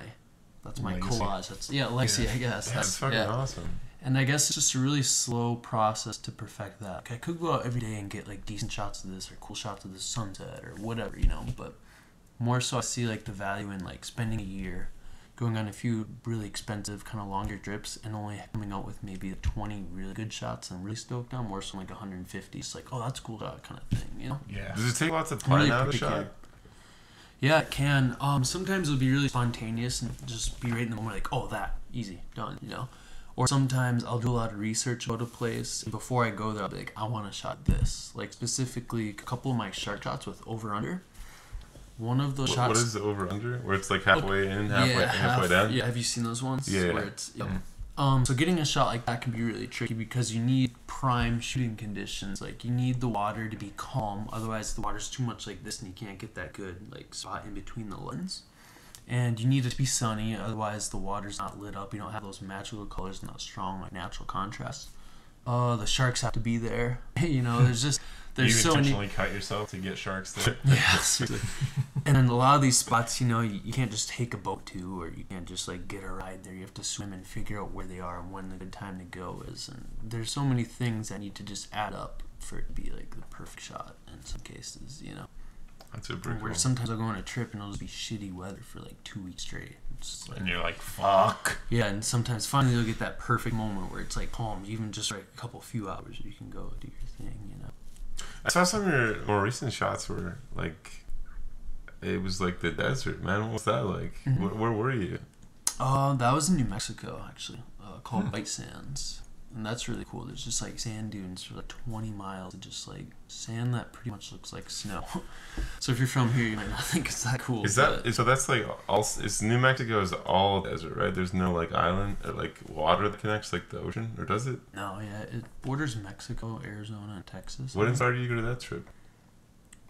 Legacy. collage. That's legacy, I guess. That's fucking awesome. And I guess it's just a really slow process to perfect that. Like I could go out every day and get like decent shots of this or cool shots of the sunset or whatever, but more so I see like the value in like spending a year going on a few really expensive kind of longer trips and only coming out with maybe 20 really good shots I'm really stoked on, more so like 150. It's like, oh, that's a cool shot kind of thing, Yeah. Does it take lots of planning out of the shot? Yeah, it can. Sometimes it'll be really spontaneous and just be right in the moment, like, oh, that, easy, done, Or sometimes I'll do a lot of research about a place, and before I go there, I'll be like, I want to shot this. Like, specifically, a couple of my shark shots with over-under. One of those shots... What is the over-under? Where it's like halfway in, halfway down? Yeah, have you seen those ones? Yeah. Where it's, so getting a shot like that can be really tricky because you need prime shooting conditions. Like you need the water to be calm, otherwise the water's too much like this and you can't get that good like spot in between the lens. And you need it to be sunny, otherwise the water's not lit up. You don't have those magical colors and that strong like natural contrast. The sharks have to be there. There's you so many. intentionally cut yourself to get sharks there. Yeah, seriously. And in a lot of these spots, you can't just take a boat to, or you can't just like get a ride there. You have to swim and figure out where they are and when the good time to go is. And there's so many things that need to just add up for it to be like the perfect shot in some cases, That's super cool. Where sometimes I'll go on a trip and it'll just be shitty weather for like 2 weeks straight. It's like, And you're like, fuck. yeah, and sometimes finally you'll get that perfect moment where it's like calm. Even just like a few hours you can go do your thing, I saw some of your more recent shots where, like, it was like the desert, man. What was that like? Mm-hmm. Where were you? That was in New Mexico, actually, called White Sands. And that's really cool. There's just, like, sand dunes for, like, 20 miles of just, like, sand that pretty much looks like snow. So if you're from here, you might not think it's that cool. So that's, like, it's New Mexico is all desert, right? There's no, like, island or, like, water that connects, like, the ocean? Or does it? No, yeah. It borders Mexico, Arizona, and Texas. What inspired you to go to that trip?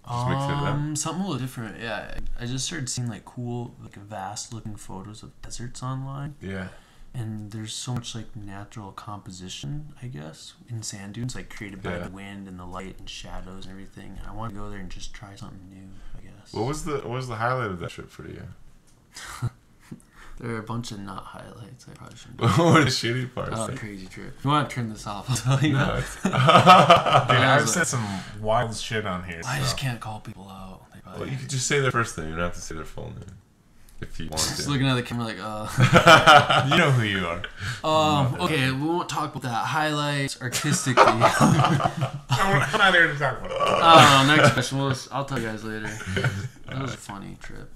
Just mix it up. Something a little different. Yeah, I just started seeing, like, cool, like, vast-looking photos of deserts online. Yeah. And there's so much like natural composition, I guess, in sand dunes, like created by the wind and the light and shadows and everything. And I want to go there and just try something new, I guess. What was the highlight of that trip for you? There are a bunch of not highlights. I probably shouldn't. What were the shitty parts? Oh, crazy trip. If you want to turn this off, I'll tell you No, that. it's- Dude, I've said some wild shit on here. I just can't call people out. Well, you could just say their first name. You don't have to say their full name. If you want Just to. looking at the camera like, You know who you are. okay, we won't talk about that. Highlights artistically. I'm not here to talk about it. I don't know, next question. I'll tell you guys later. That was a funny trip.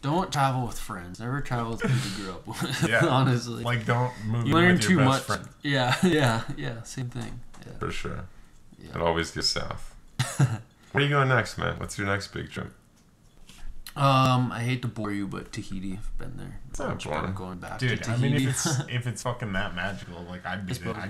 Don't travel with friends. Never travel with people you grew up with. Yeah. Honestly. Like, don't move You in learn with too your much. best friend. Yeah, same thing. Yeah. For sure. Yeah. It always gets south. Where are you going next, man? What's your next big trip? I hate to bore you, but Tahiti. I've been there. It's not boring. I'm going back Dude, to Tahiti. I mean, if it's fucking that magical, like, I'd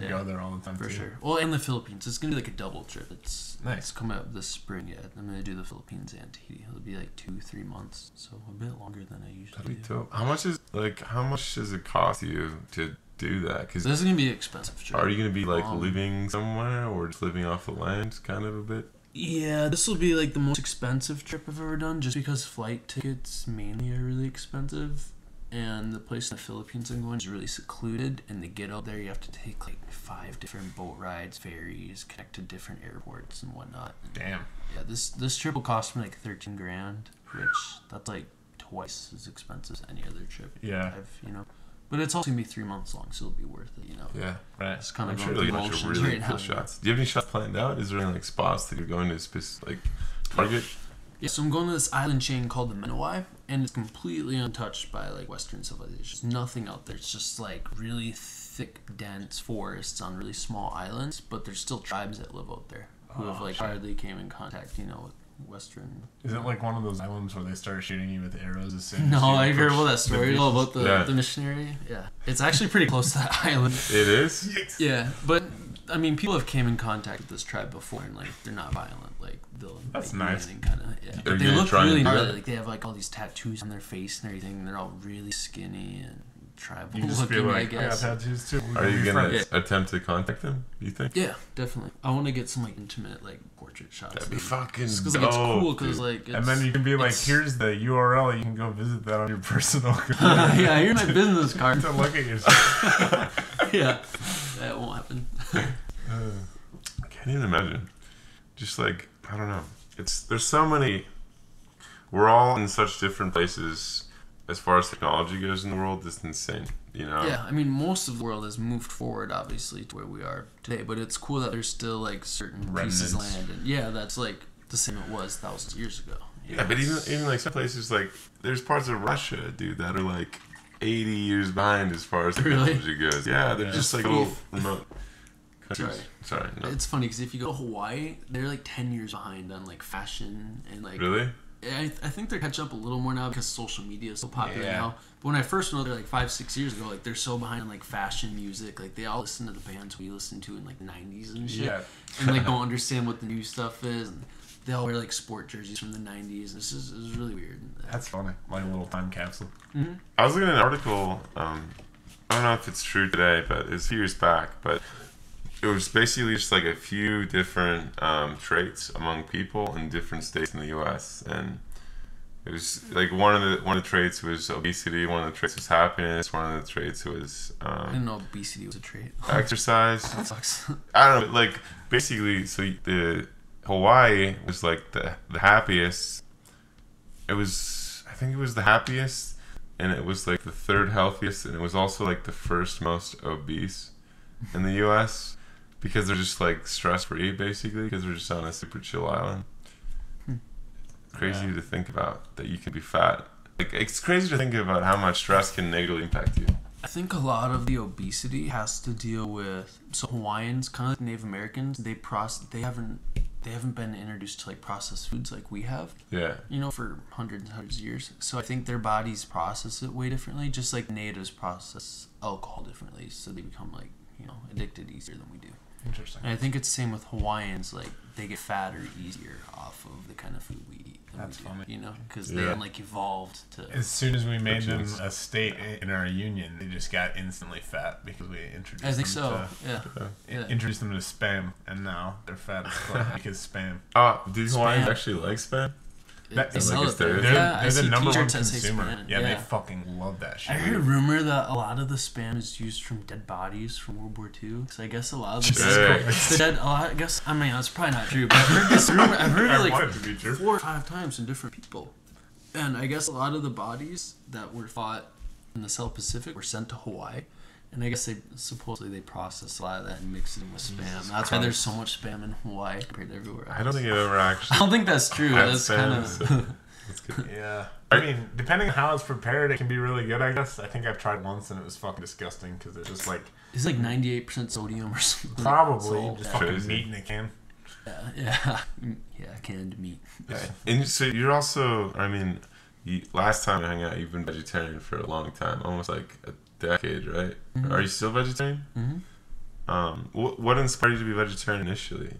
go there all the time, for too. sure. Well, and the Philippines. It's gonna be like a double trip. It's Nice. coming up this spring. Yeah, I'm gonna do the Philippines and Tahiti. It'll be like 2-3 months, so a bit longer than I usually That'd be do. dope. How much does it cost you to do that? Because This is gonna be an expensive trip. are you gonna be like living somewhere or just living off the land, kind of a bit? Yeah, this will be like the most expensive trip I've ever done, just because flight tickets mainly are really expensive, and the place in the Philippines I'm going is really secluded, and to get out there you have to take like 5 different boat rides, ferries, connect to different airports and whatnot. Damn. Yeah, this trip will cost me like $13,000, which that's like twice as expensive as any other trip. Yeah. But it's also gonna be 3 months long, so it'll be worth it. Yeah. Right. It's kind I'm of sure going you'll through get a bunch of motions really right cool now. shots. Do you have any shots planned out? Is there any like spots that you're going to like target? Yeah, so I'm going to this island chain called the Menawai, and it's completely untouched by like Western civilization. There's nothing out there. It's just like really thick, dense forests on really small islands, but there's still tribes that live out there who have like hardly came in contact, with Western. Is it like one of those islands where they start shooting you with arrows as soon as No, you I heard approach about that story the about Yeah. the missionary. Yeah, it's actually pretty close to that island. It is. Yeah, but I mean, people have came in contact with this tribe before, and like they're not violent. Like they'll. That's like, nice. Kind of. Yeah. Are But you they gonna look try and really do gnarly. that? Like they have like all these tattoos on their face and everything. And they're all really skinny and tribal You can just be looking. like, I I got guess. tattoos too. Are you gonna Yeah. attempt to contact them? Do you think? Yeah, definitely. I want to get some like intimate like portrait shots. That'd be of them. fucking Just dope. because like, it's cool because dude. like. It's, And then you can be like, it's- here's the URL. You can go visit that on your personal computer yeah, here's my business card. to look at yourself. Yeah, that won't happen. I can't even imagine. Just like I don't know. There's so many. We're all in such different places as far as technology goes in the world. It's insane. Yeah, I mean, most of the world has moved forward, obviously, to where we are today. But it's cool that there's still like certain pieces of land, and yeah, that's like the same it was thousands of years ago. Yeah, but even like some places like there's parts of Russia, dude, that are like 80 years behind as far as technology goes. Yeah, they're just like little remote countries. Sorry. No. It's funny because if you go to Hawaii, they're like 10 years behind on like fashion and like. Really? I think they're catching up a little more now because social media is so popular Yeah. now. But when I first went there like 5-6 years ago, like they're so behind on like fashion music. Like they all listen to the bands we listened to in like the 90s and shit. Yeah. And like don't understand what the new stuff is. And they all wear like sport jerseys from the 90s. This is really weird. That's funny. Like a little time capsule. I was looking at an article. I don't know if it's true today, but it's a few years back. But it was basically just like a few different traits among people in different states in the U.S. and it was like one of the traits was obesity, one of the traits was happiness, one of the traits was I didn't know obesity was a trait. exercise. That sucks. I don't know, like basically, so the Hawaii was like the happiest. I think it was the happiest, and it was like the third healthiest, and it was also like the first most obese in the U.S. because they're just like stress free, basically, because they're just on a super chill island. Crazy Yeah. to think about that you can be fat. Like it's crazy to think about how much stress can negatively impact you. I think a lot of the obesity has to deal with Hawaiians, kind of like Native Americans. They haven't been introduced to like processed foods like we have. Yeah. For hundreds and hundreds of years. So I think their bodies process it way differently, just like natives process alcohol differently. So they become like addicted easier than we do. Interesting. And I think it's the same with Hawaiians. Like they get fatter easier off of the kind of food we eat. That's funny. Because they like evolved to. As soon as we made them Cartoons. a state in our union, they just got instantly fat because we introduced I think them so. to, Yeah. introduced them to spam, and now they're fat as fuck because spam. Do Hawaiians Spam. actually like spam? That- They It's sell like a it there. stereotype. They're, Yeah, I they're the see number one t-shirts that say consumer. spam. Yeah, they fucking love that shit. I heard a rumor that a lot of the spam is used from dead bodies from World War II. So I guess a lot of the Jesus the dead. I guess it's probably not true, but I've heard this rumor. I've heard I it want like it to be true. 4 or 5 times from different people. And I guess a lot of the bodies that were fought in the South Pacific were sent to Hawaii. And I guess they supposedly process a lot of that and mix it in with spam. That's why there's so much spam in Hawaii compared to everywhere else. I don't think I've ever actually. I don't think that's true. had That's spam, kind so of. that's good. Yeah. I mean, depending on how it's prepared, it can be really good, I guess. I think I've tried once and it was fucking disgusting because it's just like It's like 98% sodium or something. probably Salt. just fucking Crazy. meat in a can. Yeah, canned meat. Yeah. And so you're also, I mean, last time I hung out, you've been vegetarian for a long time, almost like a decade, right? Mhm. Are you still vegetarian? Mm-hmm. What inspired you to be vegetarian initially?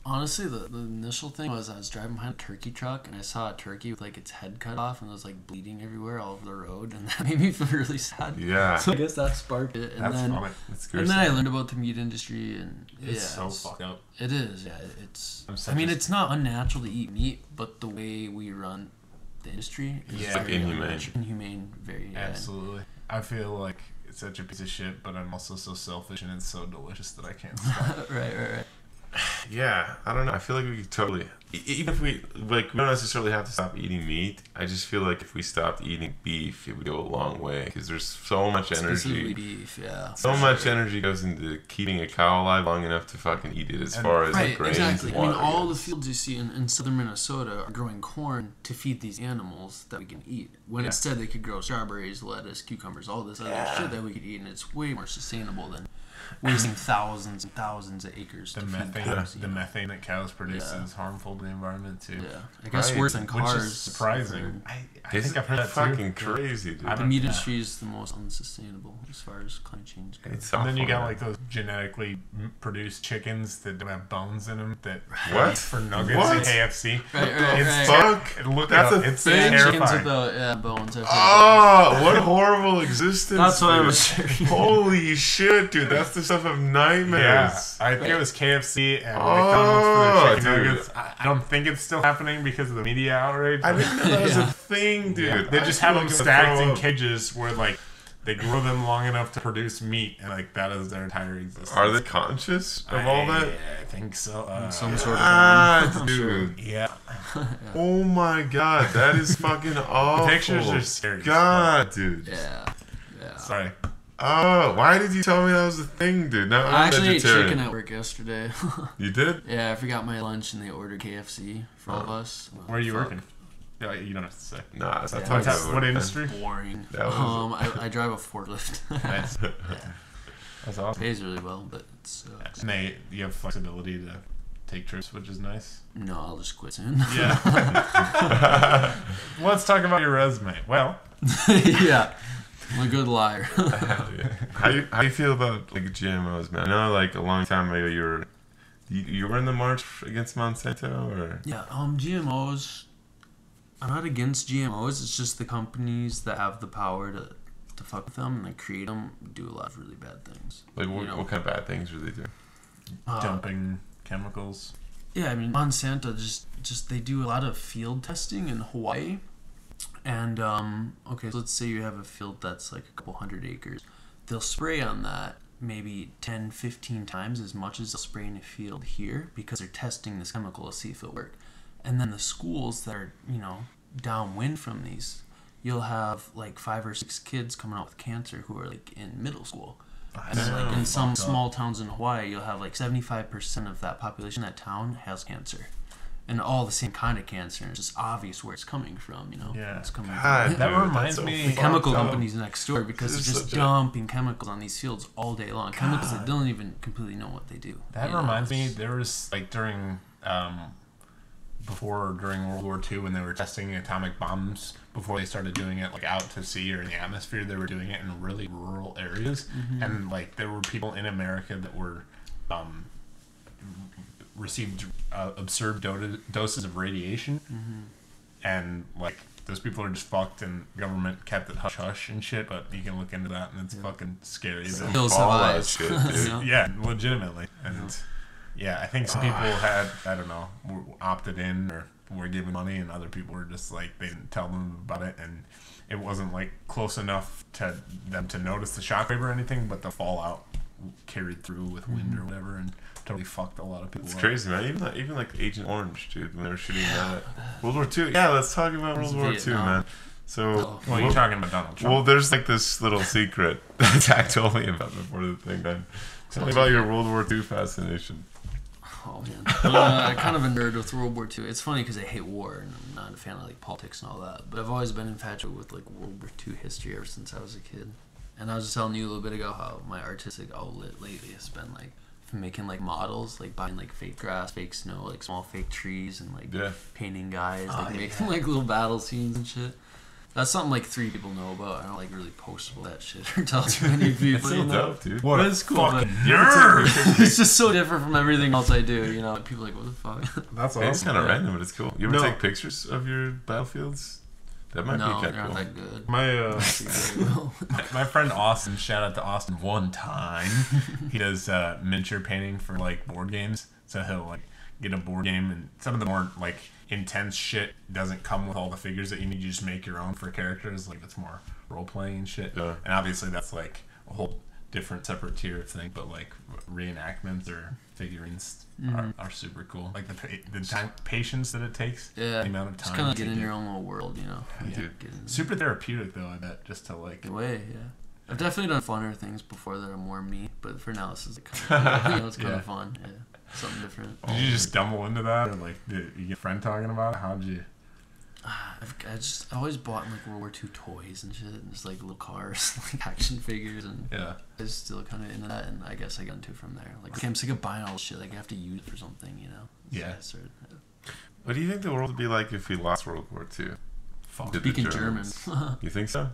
Honestly, the initial thing was I was driving behind a turkey truck and I saw a turkey with like its head cut off and it was like bleeding everywhere all over the road, and that made me feel really sad. Yeah. So I guess that sparked it. And That's then funny. That's and then I learned about the meat industry, and It's so fucked up. It is, yeah. It's. I'm such I mean, a- it's not unnatural to eat meat, but the way we run the industry is Yeah. very Like inhumane. unnatural. Inhumane, very. Yeah. Absolutely. I feel like it's such a piece of shit, but I'm also so selfish and it's so delicious that I can't stop. right. Yeah, I don't know. I feel like we could totally, even if we like, we don't necessarily have to stop eating meat. I just feel like if we stopped eating beef, it would go a long way because there's so much Specifically energy. beef, yeah. So much energy goes into keeping a cow alive long enough to fucking eat it. As far as Right, like grains, exactly. and I mean, water all the goes. fields you see in southern Minnesota are growing corn to feed these animals that we can eat. When instead they could grow strawberries, lettuce, cucumbers, all this other shit that we could eat, and it's way more sustainable than wasting thousands and thousands of acres to feed cows. The methane that cows produce is harmful to the environment too. Yeah, I guess Right. worse than Which cars. is surprising. I It's think I've heard that fucking too. crazy, dude. I The don't- meat yeah. industry is the most unsustainable as far as climate change goes. It's And then you awful, got man. like those genetically produced chickens that don't have bones in them that What? for nuggets What? in KFC. Right, It's Fuck. Look That's it up. a It's thing? Chickens terrifying. without bones. I've heard Oh, what horrible existence! That's what I dude. was sharing. Holy shit, dude! That's the stuff of Yeah, nightmares. I think it was KFC and Oh, McDonald's for the chicken dude. nuggets. I don't think it's still happening because of the media outrage. I didn't know that was a thing, dude. Yeah. They I just feel have like them I'm stacked gonna in throw up. cages where like they grow them long enough to produce meat, and like that is their entire existence. Are they conscious of all that? I think so. Some sort of Ah, I'm sure. dude. Yeah. Oh my god, that is fucking awful. The pictures are scary. God, dude. Yeah. Yeah. Sorry. Oh, why did you tell me that was a thing, dude? Now I I'm actually ate vegetarian. chicken at work yesterday. You did? Yeah, I forgot my lunch and they ordered KFC for all of us. Where are you Fuck. working? Yeah, you don't have to say. Nah, it's not Yeah. talking What, about what work, industry? Boring. That was- I drive a forklift. Nice. That's awesome. Pays really well, but it sucks. And you have flexibility to take trips, which is nice. No, I'll just quit soon. Yeah. Let's talk about your resume. Well, Yeah. I'm a good liar. Hell yeah. How you feel about like GMOs, man? I know like a long time ago you were in the march against Monsanto, or Yeah, GMOs. I'm not against GMOs. It's just the companies that have the power to fuck with them and like create them do a lot of really bad things. like what, You know. what kind of bad things do they do? dumping chemicals. Yeah, I mean Monsanto just they do a lot of field testing in Hawaii. And okay, so let's say you have a field that's like a couple hundred acres. They'll spray on that maybe 10, 15 times as much as they'll spray in a field here because they're testing this chemical to see if it'll work. And then the schools that are, downwind from these, you'll have like 5 or 6 kids coming out with cancer who are like in middle school. And then, like in some small towns in Hawaii, you'll have like 75% of that population, that town has cancer. And all the same kind of cancer. And it's just obvious where it's coming from, Yeah. It's coming God, from That dude, reminds that's so me- the fucked chemical up. companies next door because This they're is just such a- dumping chemicals on these fields all day long. Chemicals that don't even completely know what they do. That You know, reminds me, it's- there was like during World War II when they were testing atomic bombs before they started doing it like out to sea or in the atmosphere. They were doing it in really rural areas, and like there were people in America that were received absurd doses of radiation, and like those people are just fucked, and government kept it hush hush and shit. But you can look into that, and it's fucking scary. Still All that survives. shit, dude. You know? Yeah, legitimately. And yeah, I think some people had, I don't know, were opted in or were given money, and other people were just like, they didn't tell them about it, and it wasn't like close enough to them to notice the shockwave or anything, but the fallout carried through with wind or whatever, and totally fucked a lot of people It's up. crazy, man. Even like Agent Orange, dude, when they were shooting that. World War II. Yeah, let's talk about World War II, Vietnam. man. So, Well, you're talking about Donald Trump. well, there's like this little secret that Zach told me about before the thing, man. Tell me about your World War II fascination. Oh man, I'm kind of a nerd with World War II. It's funny because I hate war and I'm not a fan of like politics and all that. But I've always been infatuated with like World War II history ever since I was a kid. And I was just telling you a little bit ago how my artistic outlet lately has been like making like models, like buying like fake grass, fake snow, like small fake trees, and like Yeah. painting guys, like making like little battle scenes and shit. That's something like 3 people know about. I don't like really post about that shit or tell too many people. It's so you know? dope, dude. What But a it's cool, fucking but- nerd! It's just so different from everything else I do. You know, people are like, what the fuck? That's Hey, it's awesome. kind of random, but it's cool. You ever No. take pictures of your battlefields? That might No, be they're kind not of cool. that good. My my friend Austin, shout out to Austin one time. He does miniature painting for like board games. So he'll like get a board game, and some of the more like intense shit doesn't come with all the figures that you need. You just make your own for characters. Like it's more role playing and shit. Yeah. And obviously that's like a whole different separate tier of thing. But like reenactments or figurines are super cool. Like the time patience that it takes. Yeah. The amount of time. Just kind of get in your own little world, you know. Dude. Super therapeutic though, I bet, just to like. Good way, yeah. I've definitely done funner things before that are more me, but for now this is kind of you know, it's kind of fun. Yeah, something different. Did you just stumble into that, or like did you get a friend talking about it? How'd you? I always bought like World War II toys and shit, and just like little cars, like action figures, and Yeah. I was still kind of into that, and I guess I got into it from there. Like I'm sick of buying all this shit. Like I have to use it for something, you know. Yeah. So What do you think the world would be like if we lost World War II? Fuck. Did the Speaking Germans- German. You think so?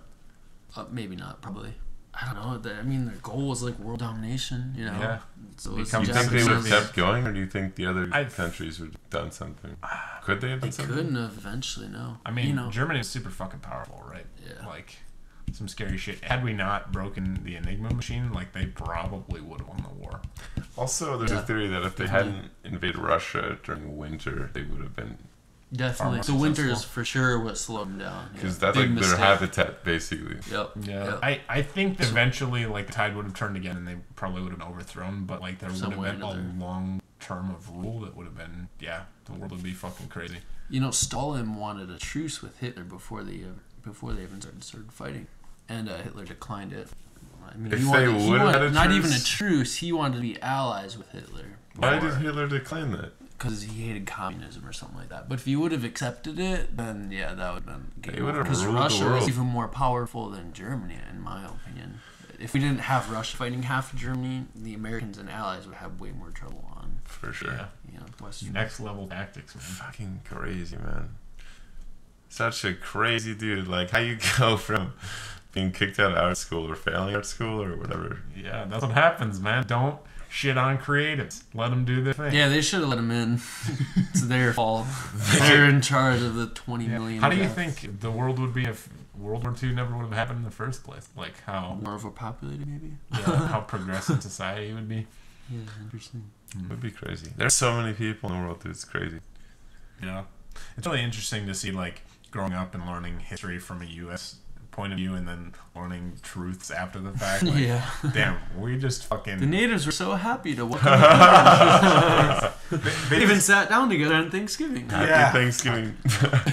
Maybe not. Probably. I don't know. I mean, their goal was like world domination. You know. Yeah. So Do it's Do you think Japanese. they would have kept going, or do you think the other I've- countries would have done something? Could they have They done something? couldn't have eventually. No. I mean, you know. Germany is super fucking powerful, right? Yeah. Like, some scary shit. Had we not broken the Enigma machine, like, they probably would have won the war. Also, there's Yeah, a theory that if they definitely. hadn't invaded Russia during winter, they would have been, Definitely. more So winter is successful. for sure what slowed them down. because yeah. that's Big like mistake. their habitat, basically. Yep. Yeah. Yep. I think that eventually, like, the tide would have turned again and they probably would have been overthrown, but, like, there would Some have way or been a another. long term of rule that would have been, yeah, the world would be fucking crazy. You know, Stalin wanted a truce with Hitler before they even started fighting, and Hitler declined it. I mean, If he they wanted, would have had a not even a truce? truce. He wanted to be allies with Hitler. Why did Hitler decline that? Because he hated communism or something like that. But if he would have accepted it, then yeah, that would have been They game would have Because ruled the Russia world. was even more powerful than Germany, in my opinion. If we didn't have Russia fighting half of Germany, the Americans and allies would have way more trouble on, For sure. Yeah. you know, Western. Next level tactics, man. Fucking crazy, man. Such a crazy dude. Like, how you go from being kicked out of art school or failing art school or whatever. Yeah, that's what happens, man. Don't shit on creatives. Let them do their thing. Yeah, they should have let him in. It's their fault. They're in charge of the 20 million. How do you deaths. think the world would be if World War II never would have happened in the first place? Like how More overpopulated, maybe? how progressive society would be. Yeah, interesting. It would be crazy. There's so many people in the world, dude. It's crazy. Yeah, it's really interesting to see like growing up and learning history from a U.S. point of view and then learning truths after the fact. Like, Yeah. damn, we just fucking. The natives were so happy to welcome them. They even sat down together on Thanksgiving. Happy Yeah. Thanksgiving.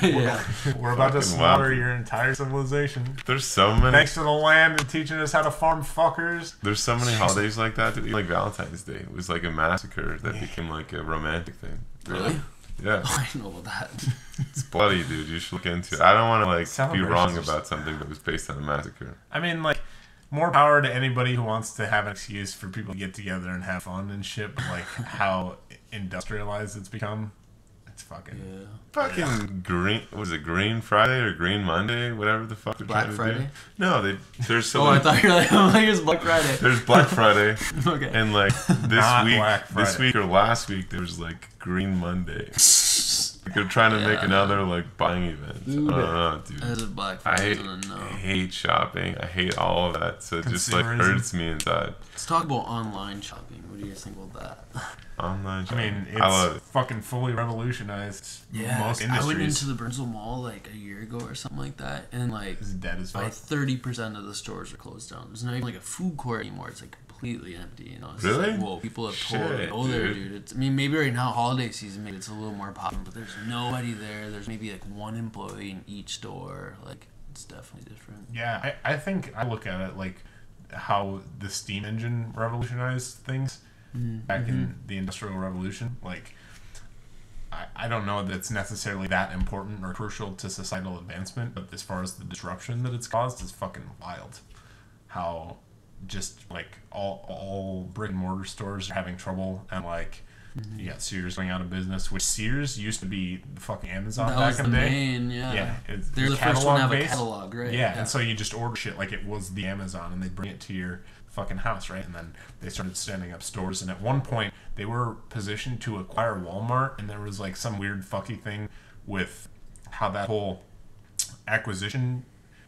Yeah. We're about to Fucking slaughter wow. your entire civilization. There's so many. Thanks to the land and teaching us how to farm fuckers. There's so many holidays like that. Dude. Like Valentine's Day it was like a massacre that became like a romantic thing. Really? Yeah, I didn't know about that. it's bloody, dude. You should look into it. I don't want to like be wrong Celebrations. about something that was based on a massacre. I mean, like, more power to anybody who wants to have an excuse for people to get together and have fun and shit, but, like, how industrialized it's become, it's fucking... Yeah. Fucking green. Was it Green Friday or Green Monday? Whatever the fuck they're Black trying to Friday? do. No, there's so Oh, I many- thought you were like, I'm like, it's Black Friday. there's Black Friday. Okay. And like this Not week, Black this Friday. week or last week, there was like Green Monday. Like they're trying to make Yeah. another like buying event. I don't know, dude. That is Black I Friday. hate, I don't know. I hate shopping. I hate all of that. So it just like Consumerism. hurts me inside. Let's talk about online shopping. What do you guys think about that? Online I shopping. mean, I love it's it. fucking fully revolutionized most I industries. went into the Burnsville Mall like a year ago or something like that, and like It's dead as by fuck. 30% of the stores are closed down. There's not even like a food court anymore. It's like completely empty. You know, it's Really? Like, whoa, people have totally Shit, go there, dude. dude. It's, I mean, maybe right now holiday season, maybe it's a little more popping, but there's nobody there. There's maybe like one employee in each store. Like it's definitely different. Yeah, I think I look at it like how the steam engine revolutionized things back in the Industrial Revolution. Like, I don't know that it's necessarily that important or crucial to societal advancement, but as far as the disruption that it's caused, is fucking wild. How just like all brick and mortar stores are having trouble, and like you got Sears going out of business, which Sears used to be the fucking Amazon That back was in the the day. main, yeah. Yeah, it's They're the first one to have a catalog-based. catalog, right? Yeah, and so you just order shit like it was the Amazon, and they bring it to your fucking house, right? And then they started standing up stores, and at one point they were positioned to acquire Walmart, and there was like some weird fucky thing with how that whole acquisition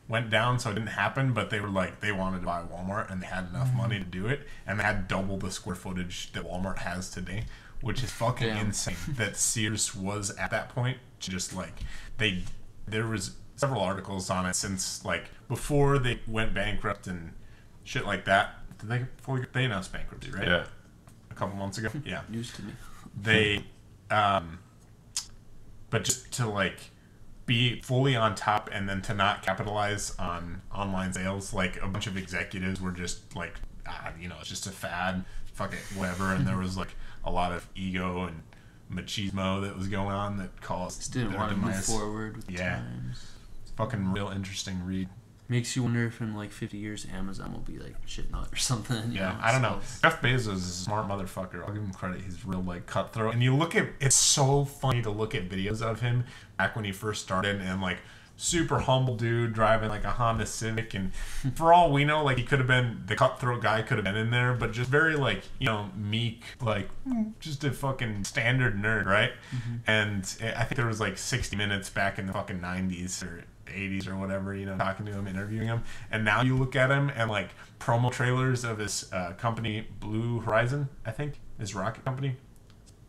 went down, so it didn't happen. But they were like, they wanted to buy Walmart, and they had enough money to do it, and they had double the square footage that Walmart has today, which is fucking Damn. insane. That Sears was at that point just like there was several articles on it since like before they went bankrupt and shit like that. Did they announced bankruptcy, right? Yeah. A couple months ago. Yeah. News to me. They, but just to like be fully on top and then to not capitalize on online sales, like a bunch of executives were just like, it's just a fad, fuck it, whatever. And there was like a lot of ego and machismo that was going on that caused Just didn't want to move forward with the times. It's fucking real interesting read. Makes you wonder if in like 50 years Amazon will be like shit nut or something. Yeah, I don't know. Jeff Bezos is a smart motherfucker. I'll give him credit. He's real like cutthroat. And you look at, it's so funny to look at videos of him back when he first started and like super humble dude driving like a Honda Civic, and for all we know, like he could have been the cutthroat guy, could have been in there, but just very like, meek, like just a fucking standard nerd, right? Mm-hmm. And I think there was like 60 Minutes back in the fucking 90s or 80s or whatever, talking to him, interviewing him, and now you look at him and like promo trailers of his company Blue Horizon, I think his rocket company,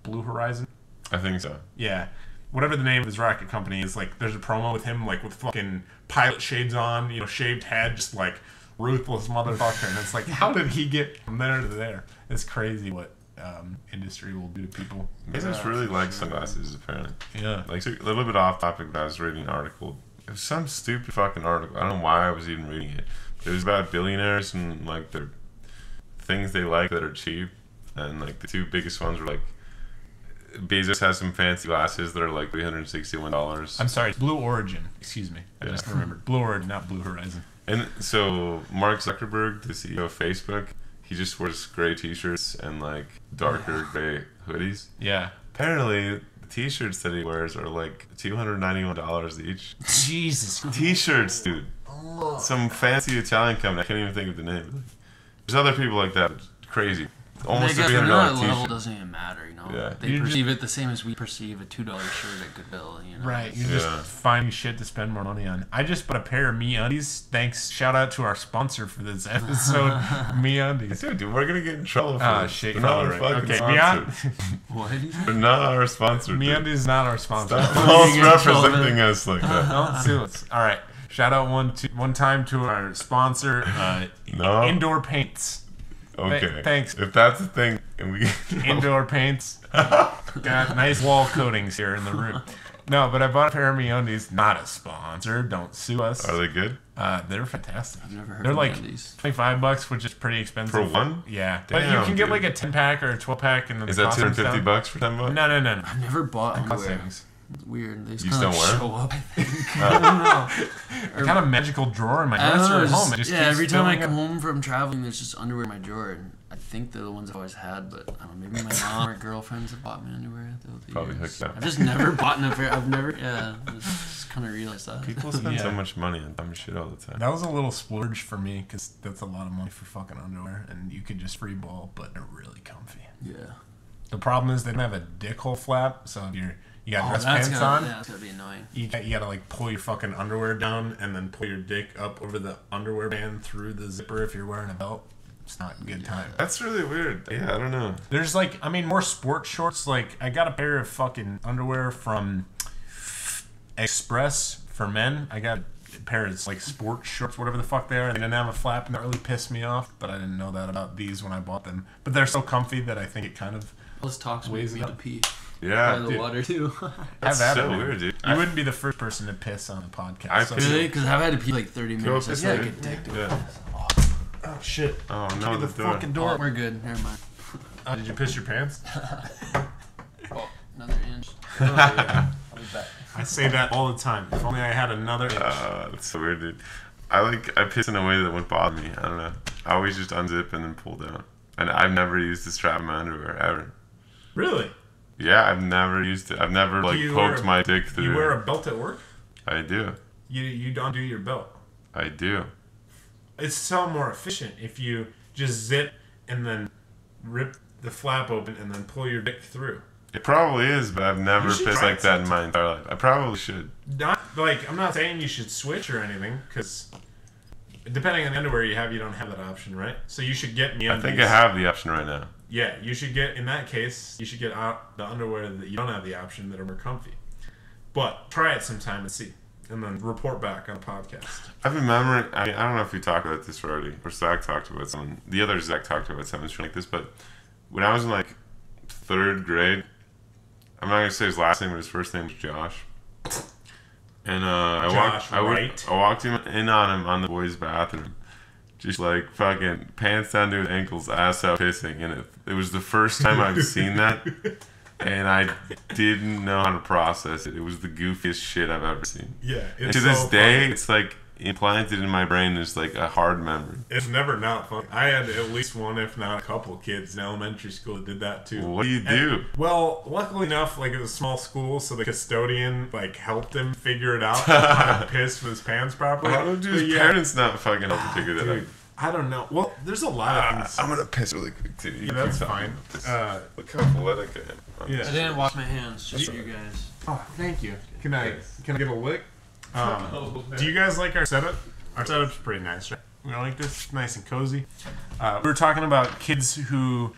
Blue Horizon, I think so. Yeah, whatever the name of his rocket company is, like there's a promo with him like with fucking pilot shades on, shaved head, just like ruthless motherfucker, and it's like, how did he get from there to there? It's crazy what industry will do to people. Bezos really likes sunglasses, apparently. Yeah. Like, so a little bit off topic, but I was reading an article. It was some stupid fucking article. I don't know why I was even reading it. But it was about billionaires and like their things they like that are cheap. And like the two biggest ones were like, Bezos has some fancy glasses that are like $361. I'm sorry, Blue Origin. Excuse me. I just remembered. Blue Origin, not Blue Horizon. And so Mark Zuckerberg, the CEO of Facebook, he just wears gray t-shirts and like darker gray hoodies. Yeah. Apparently, the t-shirts that he wears are like $291 each. Jesus. T-shirts, dude. Some fancy Italian company. I can't even think of the name. There's other people like that. It's crazy. Almost a $300 level t-shirt. doesn't even matter, Yeah. They perceive it the same as we perceive a $2 shirt at Goodwill, Right, you're just finding shit to spend more money on. I just bought a pair of MeUndies. Thanks, shout out to our sponsor for this episode, MeUndies. Dude, we're gonna get in trouble for this. Shit. They're not our fucking sponsor. What? They're not our sponsor. MeUndies is not our sponsor. Stop representing us like that. Don't sue us. All right. Shout out one time to our sponsor, Indoor Paints. Okay. Thanks. If that's the thing, and we Indoor Paints. Got nice wall coatings here in the room. No, but I bought a pair of MeUndies. Not a sponsor. Don't sue us. Are they good? They're fantastic. I've never heard They're of like MeUndies. $25, which is pretty expensive. For one? Yeah. Damn, but you can get dude. like a 10-pack or a 12-pack. And then Is that $250 for $10? No. I've never bought Cost underwear. savings. It's weird. They just You kind of still wear 'em? show up, I think. I don't know. A kind of magical drawer in my I don't dresser know, at home. It just keeps every time I filling come up. home from traveling, there's just underwear in my drawer. And I think they're the ones I've always had, but I don't know, maybe my mom or girlfriends have bought me underwear. Probably hooked up. I've just never bought an affair. I've never, just kind of realized that. People spend so much money on dumb shit all the time. That was a little splurge for me because that's a lot of money for fucking underwear, and you could just free ball, but they're really comfy. Yeah. The problem is they don't have a dick hole flap, so if you got dress pants on. Yeah, that's gotta be annoying. You gotta like pull your fucking underwear down and then pull your dick up over the underwear band through the zipper if you're wearing a belt. It's not a good time. That's really weird. Yeah, I don't know. There's like, more sport shorts. Like, I got a pair of fucking underwear from Express for men. I got a pair of like sport shorts, whatever the fuck they are. They didn't have a flap, and that really pissed me off. But I didn't know that about these when I bought them. But they're so comfy that I think it kind of Let's talk weighs me it to up. pee. Yeah, By the dude. water too. That's Have at so it, man. weird, dude. You wouldn't be the first person to piss on a podcast. I so- pissed. Really? Because I've had to pee like 30 minutes. piss, That's like dude. addictive. Yeah. Oh shit! Oh no, the the door. fucking Oh, door. we're good. Never mind. Did you piss your pants? Oh, another inch. Oh, yeah. I say that all the time. If only I had another inch. That's so weird, dude. I piss in a way that wouldn't bother me. I don't know. I always just unzip and then pull down. And I've never used a strap in my underwear ever. Really? Yeah, I've never used it. I've never like you poked wear- my dick through. You wear a belt at work? I do. You don't do your belt. I do. It's so more efficient if you just zip and then rip the flap open and then pull your dick through. It probably is, but I've never You should pissed try like it that in my entire life. I probably should. Not like I'm not saying you should switch or anything, because depending on the underwear you have, you don't have that option, right? So you should get MeUndies. I think I have the option right now. Yeah, you should get, in that case, you should get out the underwear that you don't have the option that are more comfy. But try it sometime and see, and then report back on a podcast. I've been remembering. I don't know if we talked about this already, or Zach talked about someone. The other Zach talked about something like this, but when I was in like 3rd grade, I'm not gonna say his last name, but his first name was Josh. And I walked in on him on the boys' bathroom, just like fucking pants down to his ankles, ass out pissing, and it was the first time I've seen that, and I didn't know how to process it. It was the goofiest shit I've ever seen. Yeah. To this day, it's like implanted in my brain as like a hard memory. It's never not fun. I had at least one, if not a couple, kids in elementary school that did that too. What do you do? Well, luckily enough, like it was a small school, so the custodian like helped him figure it out how to piss with his pants properly. How do his parents not fucking help him figure that out? I don't know. Well, there's a lot of things. I'm gonna piss really quick too. Yeah, that's fine. Look how athletic I am. Yeah. I didn't wash my hands, just for you guys. Oh, thank you. Can I get a lick? Do you guys like our setup? Our setup's pretty nice, right? We like this, nice and cozy. We were talking about kids who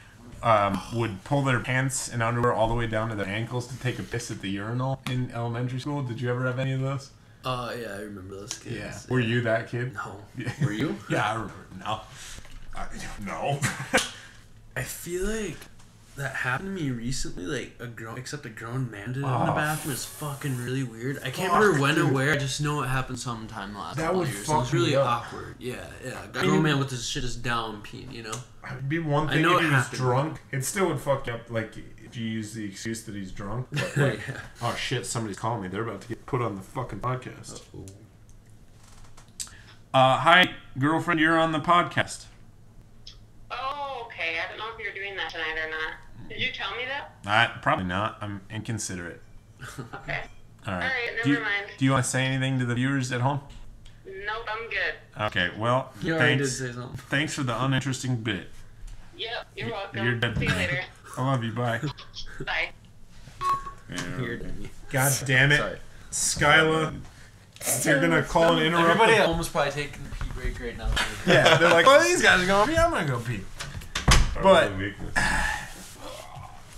would pull their pants and underwear all the way down to their ankles to take a piss at the urinal in elementary school. Did you ever have any of those? Yeah, I remember those kids. Yeah. Were you that kid? No. Were you? Yeah, I remember. No. No. I feel like that happened to me recently. Like a grown man did it in the bathroom. It's fucking really weird. I can't remember when or where. I just know it happened sometime last That would years. fuck It was really me up. awkward. Yeah. A grown man with his shit is down peeing. You know. It'd be one thing know if it he was happened. drunk. It still would fuck you up, like, if you use the excuse that he's drunk. But, like, Yeah. oh shit, somebody's calling me. They're about to get put on the fucking podcast. Hi, girlfriend, you're on the podcast. Oh, okay. I don't know if you're doing that tonight or not. Did you tell me that? Probably not. I'm inconsiderate. Okay. All right. All right, do you, never mind. Do you want to say anything to the viewers at home? Nope, I'm good. Okay, well, You already did thanks. say something. Thanks for the uninteresting bit. Yep, you're welcome. You're dead. See you later. I love you. Bye. Bye. Weird. God damn it. Sorry. Skyla, you're going to call and interrupt. Everybody at home is probably taking a pee break right now. Yeah, they're like, well, these guys are going to pee. I'm going to go pee. But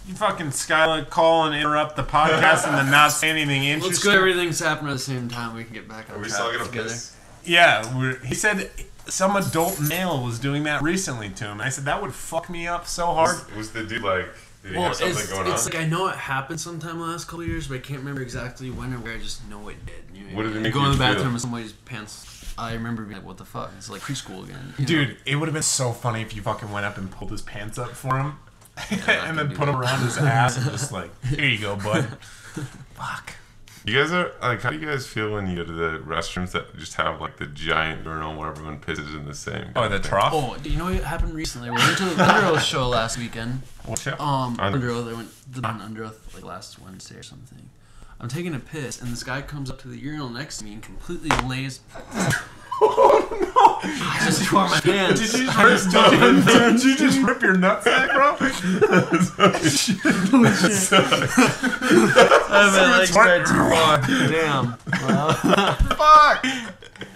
you fucking Skyla call and interrupt the podcast and then not say anything interesting. Let's go. Everything's happening at the same time. We can get back on Are we track still gonna together. piss? Yeah, he said some adult male was doing that recently to him. I said that would fuck me up so hard. Was the dude like? Did he Well, have something going it's on? like I know it happened sometime the last couple of years, but I can't remember exactly when or where. I just know it did. You know, What did it you make go in you the feel? bathroom and somebody's pants. I remember being like, "What the fuck?" It's like preschool again. You know? Dude, it would have been so funny if you fucking went up and pulled his pants up for him and then do put that. him around his ass and just like, here you go, bud. Fuck. You guys are like, how do you guys feel when you go to the restrooms that just have like the giant urinal where everyone pisses in the same? Oh, the trough? Oh, do you know what happened recently? We went to the Underoath show last weekend. What show? Underoath. I went to the Underoath like last Wednesday or something. I'm taking a piss, and this guy comes up to the urinal next to me and completely lays. I just tore my pants. Did you just rip your nutsack, bro? My legs tried too far. Damn. Fuck!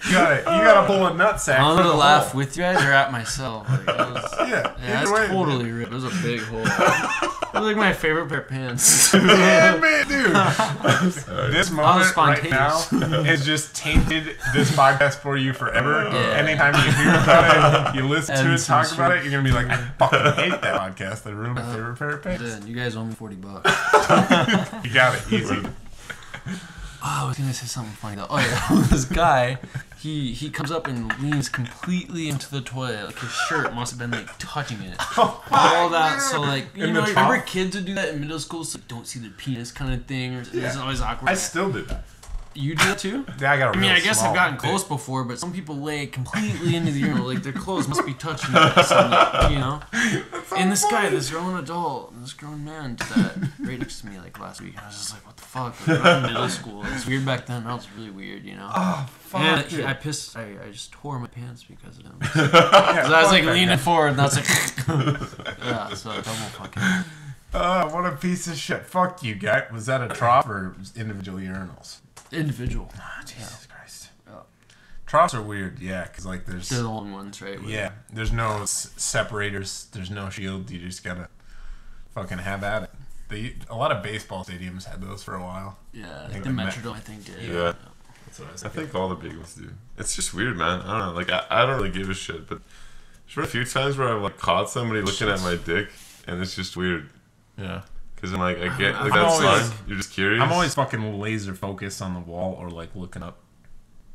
You gotta pull a nutsack. I'm through gonna the laugh hole. with you guys or at myself. Like, that was, Yeah, yeah, that's either way. totally ripped. It was a big hole. It was like my favorite pair of pants. Yeah, man, dude. This moment right spontaneous. now has just tainted this podcast for you forever. Yeah. Anytime you hear about it, you listen to And it, some talk about shit. it, you're gonna be like, I fucking hate that podcast. They ruined my favorite pair of pants. Dude, you guys owe me $40. You got it, easy. Oh, I was gonna say something funny though. Oh yeah, this guy, he comes up and leans completely into the toilet. Like his shirt must have been like touching it. All that. So like, you In know, the remember trough? kids would do that in middle school, so like, don't see their penis kind of thing, or it's always awkward. I still did that. You do that too? Yeah, I got a I mean, real I guess small I've gotten dick. close before, but some people lay completely into the urinal. Like their clothes must be touching it, so, you know. And this guy, this grown adult, this grown man, did that right next to me like last week. And I was just like, what the fuck? Like, we're in middle school. It's weird back then. Now it's really weird, you know. Oh, fuck. And dude. I pissed. I just tore my pants because of him. Because I was like leaning forward, and that's like, yeah. So double fucking. What a piece of shit. Fuck you, guy. Was that a trough or individual urinals? Individual. Oh, Jesus Christ. Yeah. Troughs are weird, yeah, because like there's They're the long ones, right? yeah, there's no separators, there's no shield. You just gotta fucking have at it. A lot of baseball stadiums had those for a while. Yeah. think The they met- Metrodome, I think, did. Yeah. That's what I was I think all the big ones do. It's just weird, man. I don't know. Like, I don't really give a shit, but there's been a few times where I've like caught somebody looking at my dick, and it's just weird. Yeah. Because I'm like, I get I'm like that's always- fine. You're just curious. I'm always fucking laser focused on the wall or like looking up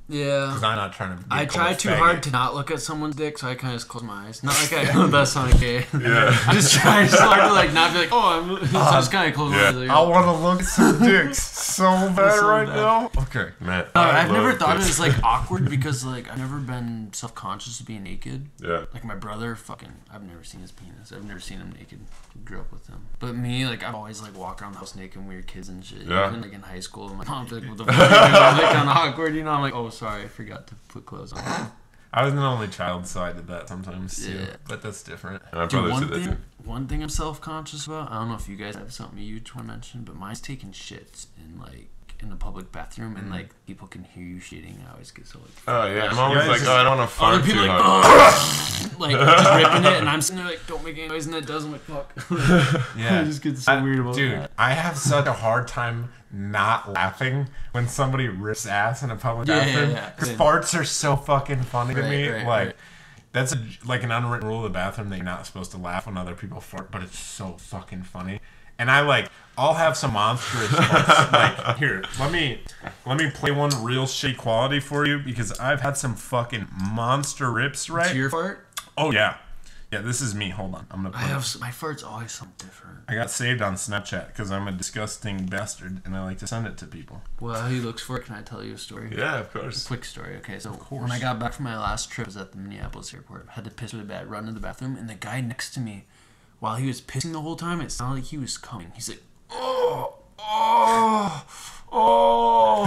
Yeah. because I'm not trying to. Get I called try a too faggot. hard to not look at someone's dick, so I kind of just close my eyes. Not like I know that's not okay. Yeah. I just try so hard to like not be like, oh, so I just kind of close my Yeah. eyes. Like, I want to look at some dicks so bad So right bad. now. Okay. Man, I've I never love thought of it this. as like awkward because like I've never been self-conscious of being naked. Yeah. Like my brother, I've never seen his penis. I've never seen him naked. Grew up with him. But me, like I've always like walk around the house naked and weird kids and shit. Yeah. Even like in high school, my mom's like, "What the fuck?" I'm like kind of awkward, you know. I'm like, "Oh, sorry, I forgot to put clothes on." I was an only child, so I did that sometimes too. Yeah. But that's different. And my Dude, brother said that too. one thing I'm self-conscious about. I don't know if you guys have something you just want to mention, but mine's taking shits in the public bathroom and like people can hear you shitting. I always get so like. Oh yeah, I'm always Yeah, like, it's oh, I don't want to fart Other too people like, hard. like just ripping it, and I'm sitting there like, don't make any noise, and it does. I'm like, fuck. Yeah. I just get so weird about Dude, that. I have such a hard time not laughing when somebody rips ass in a public Yeah, bathroom. yeah. Because Same. farts are so fucking funny to Right, me. right, like, right. that's like an unwritten rule of the bathroom that you're not supposed to laugh when other people fart, but it's so fucking funny. And I'll have some monstrous farts. Like, here, let me play one real shitty quality for you because I've had some fucking monster rips, right? To your fart? Oh yeah. Yeah, this is me. Hold on. I'm gonna I put have my farts always something different. I got saved on Snapchat because I'm a disgusting bastard and I like to send it to people. Well, how he looks for it? Can I tell you a story? Yeah, of course. Quick story. Okay, so when I got back from my last trip, I was at the Minneapolis airport. I had to piss really bad, run to the bathroom, and the guy next to me, while he was pissing the whole time, it sounded like he was coming. He's like, oh, oh, oh.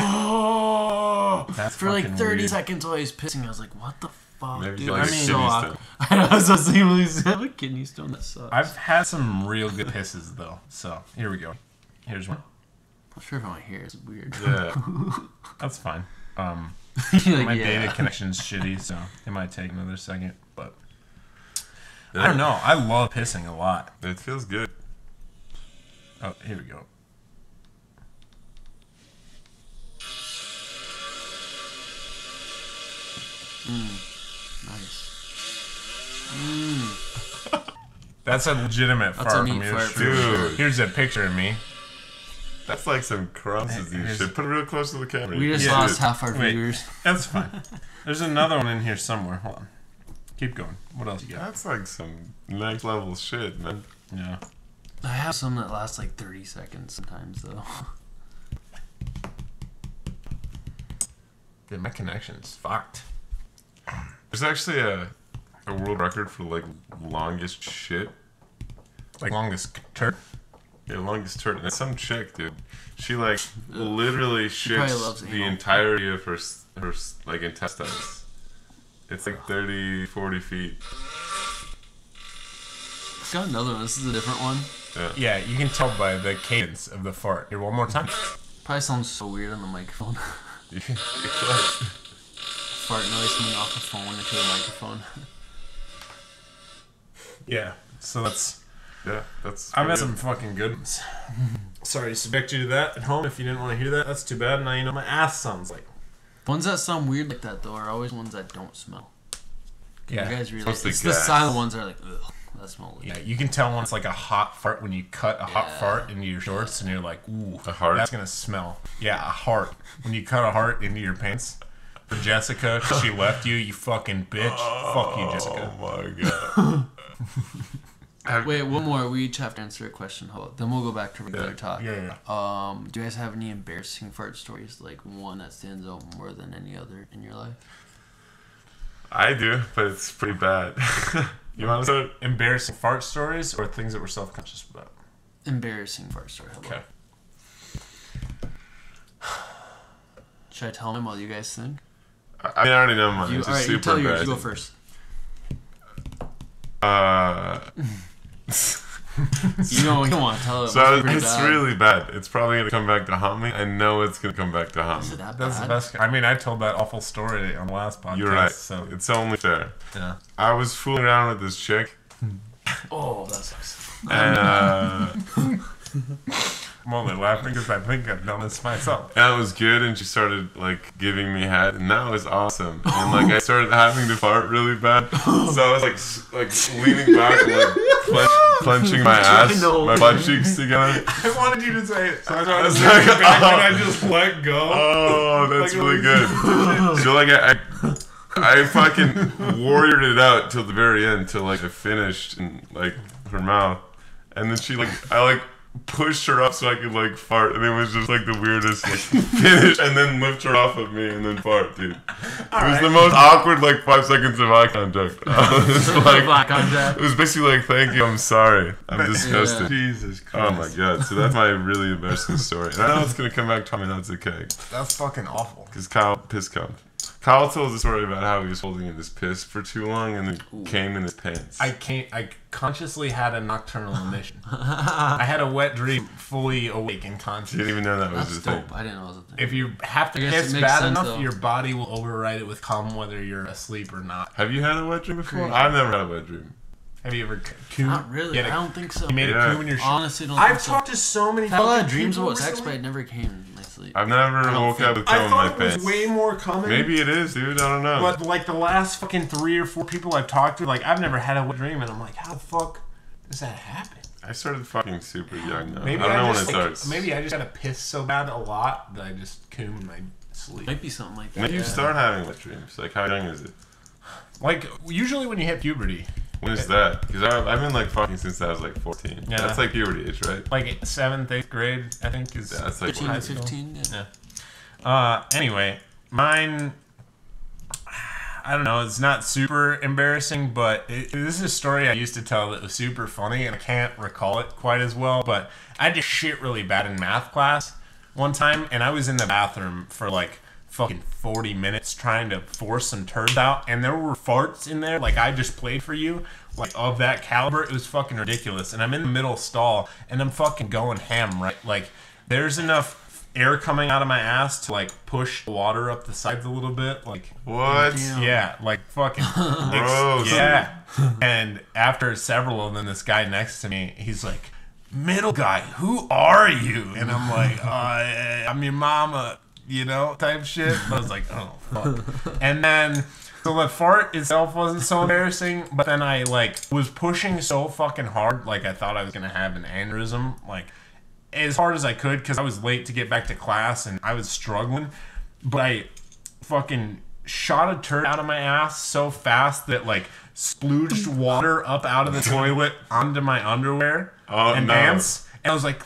That's For like fucking 30 weird. seconds while he was pissing. I was like, what the fuck, Maybe dude? like I a mean, kidney so stone. awkward. I was just saying, a kidney stone, that sucks. I've had some real good pisses though. So here we go. Here's one. I'm sure if I want to hear it, it's weird. Yeah. That's fine. You're like, My yeah. data connection's shitty, so it might take another second. But Yeah. I don't know. I love pissing a lot. It feels good. Oh, here we go. Nice. That's a legitimate That's a fart neat from your fart for shirt. sure. Here's a picture of me. That's like some crumbs and Here's- shit. Put it real close to the camera. We just Yeah. lost half our Wait. viewers. That's fine. There's another one in here somewhere. Hold on. Keep going. What else you got? That's like some next level shit, man. Yeah. I have some that last like 30 seconds sometimes, though. Dude, my connection's fucked. There's actually a world record for like longest shit. Like longest turd. Yeah, longest turd. And it's some chick, dude. She like literally probably loves shits the anal. entirety of her like intestines. It's like 30, 40 feet. It's got another one. This is a different one. Yeah, you can tell by the cadence of the fart. Here, one more time. Probably sounds so weird on the microphone. It's like, Fart noise coming off the phone into a microphone. Yeah. So that's. yeah, that's. I've had pretty some fucking good ones. Sorry to subject you to that at home. If you didn't want to hear that, that's too bad. Now you know what my ass sounds like. Ones that sound weird like that, though, are always ones that don't smell. Yeah. You guys realize Mostly it's the gas. silent ones that are like, ugh, that smells like. Yeah, you can tell when it's like a hot fart when you cut a hot Yeah. fart into your shorts and you're like, ooh, A heart? that's gonna smell. Yeah, a heart. When you cut a heart into your pants. For Jessica, 'cause she left you, you fucking bitch. Fuck you, Jessica. Oh my god. Wait, one more. We each have to answer a question. Hold on. Then we'll go back to regular talk. Yeah. Do you guys have any embarrassing fart stories? Like one that stands out more than any other in your life? I do, but it's pretty bad. You want to start? Embarrassing fart stories or things that we're self-conscious about? Embarrassing fart story. How about Okay. Should I tell them while you guys think? I mean, I already know mine. You, It's all right, just you super tell yours. You embarrassing. go first. You don't want to tell it. So pretty it's bad. really bad. It's probably gonna come back to haunt me. I know it's gonna come back to haunt Is me. it that That's the bad? best. I mean, I told that awful story on the last podcast. You're right. So It's only fair. yeah. I was fooling around with this chick, Oh, that sucks. and I'm only laughing because I think I've done this myself. And it was good, and she started like giving me head, and that was awesome. And like I started having to fart really bad, so I was like leaning back and like clenching my ass, my butt cheeks together. I wanted you to say it, so I was was like, like, back and I just let go. Oh, that's Like, really good. So like I fucking warriored it out till the very end, till like I finished in like her mouth, and then she like I like pushed her up so I could like fart, and it was just like the weirdest like finish, and then lift her off of me and then fart, dude. It was the most awkward like 5 seconds of eye contact. It was basically like, thank you, I'm sorry, I'm disgusted. Yeah. Jesus Christ. Oh my god, so that's my really embarrassing story. And I know it's gonna come back to me, that's okay. That's fucking awful. Because Kyle piss cummed. Kyle told the story about how he was holding in his piss for too long and then came in his pants. I consciously had a nocturnal emission. I had a wet dream, fully awake and conscious. Didn't even know that was That's the dope. thing. I didn't know it was a thing. If you have to I guess piss it makes bad sense, enough, though. your body will override it with cum whether you're asleep or not. Have you had a wet dream before? Crazy. I've never had a wet dream. Have you ever coomed? Not really. I don't think so. You made Yeah. a coom in your shit? Honestly, don't I've think so. talked to so many I've had a lot of fucking dreams people about sex, but recently. it never came in my sleep. I've never don't woke up with cum I in my thought it was pants. way more common. Maybe it is, dude. I don't know. But like the last fucking 3 or 4 people I've talked to, like I've never had a wet dream, and I'm like, how the fuck does that happen? I started fucking super young now. Maybe I don't know when it just, starts. Maybe I just gotta piss so bad a lot that I just coom in my sleep. Might be something like that. When do you yeah. start having wet dreams? Like, how young is it? Like usually when you hit puberty, When is that? Because I've been like fucking since I was like 14. Yeah. That's like puberty age, right? like 7th, 8th grade, I think is. Yeah, that's like 13 when to it is. 15. Yeah. Anyway, mine. I don't know. It's not super embarrassing, but this is a story I used to tell that was super funny, and I can't recall it quite as well. But I did shit really bad in math class one time, and I was in the bathroom for like fucking 40 minutes trying to force some turds out, and there were farts in there. Like I just played for you, like of that caliber. It was fucking ridiculous. And I'm in the middle stall, and I'm fucking going ham. Right, like there's enough air coming out of my ass to like push the water up the sides a little bit, like What? Damn. yeah, like fucking Gross. yeah. And after several of them, this guy next to me, he's like, "Middle guy, who are you?" And I'm like, "I'm your mama," you know, type shit. But I was like, "Oh fuck." And then so the fart itself wasn't so embarrassing, but then I like was pushing so fucking hard, like I thought I was gonna have an aneurysm, like as hard as I could because I was late to get back to class and I was struggling. But I fucking shot a turd out of my ass so fast that like splooged water up out of the toilet onto my underwear and no. pants. And I was like,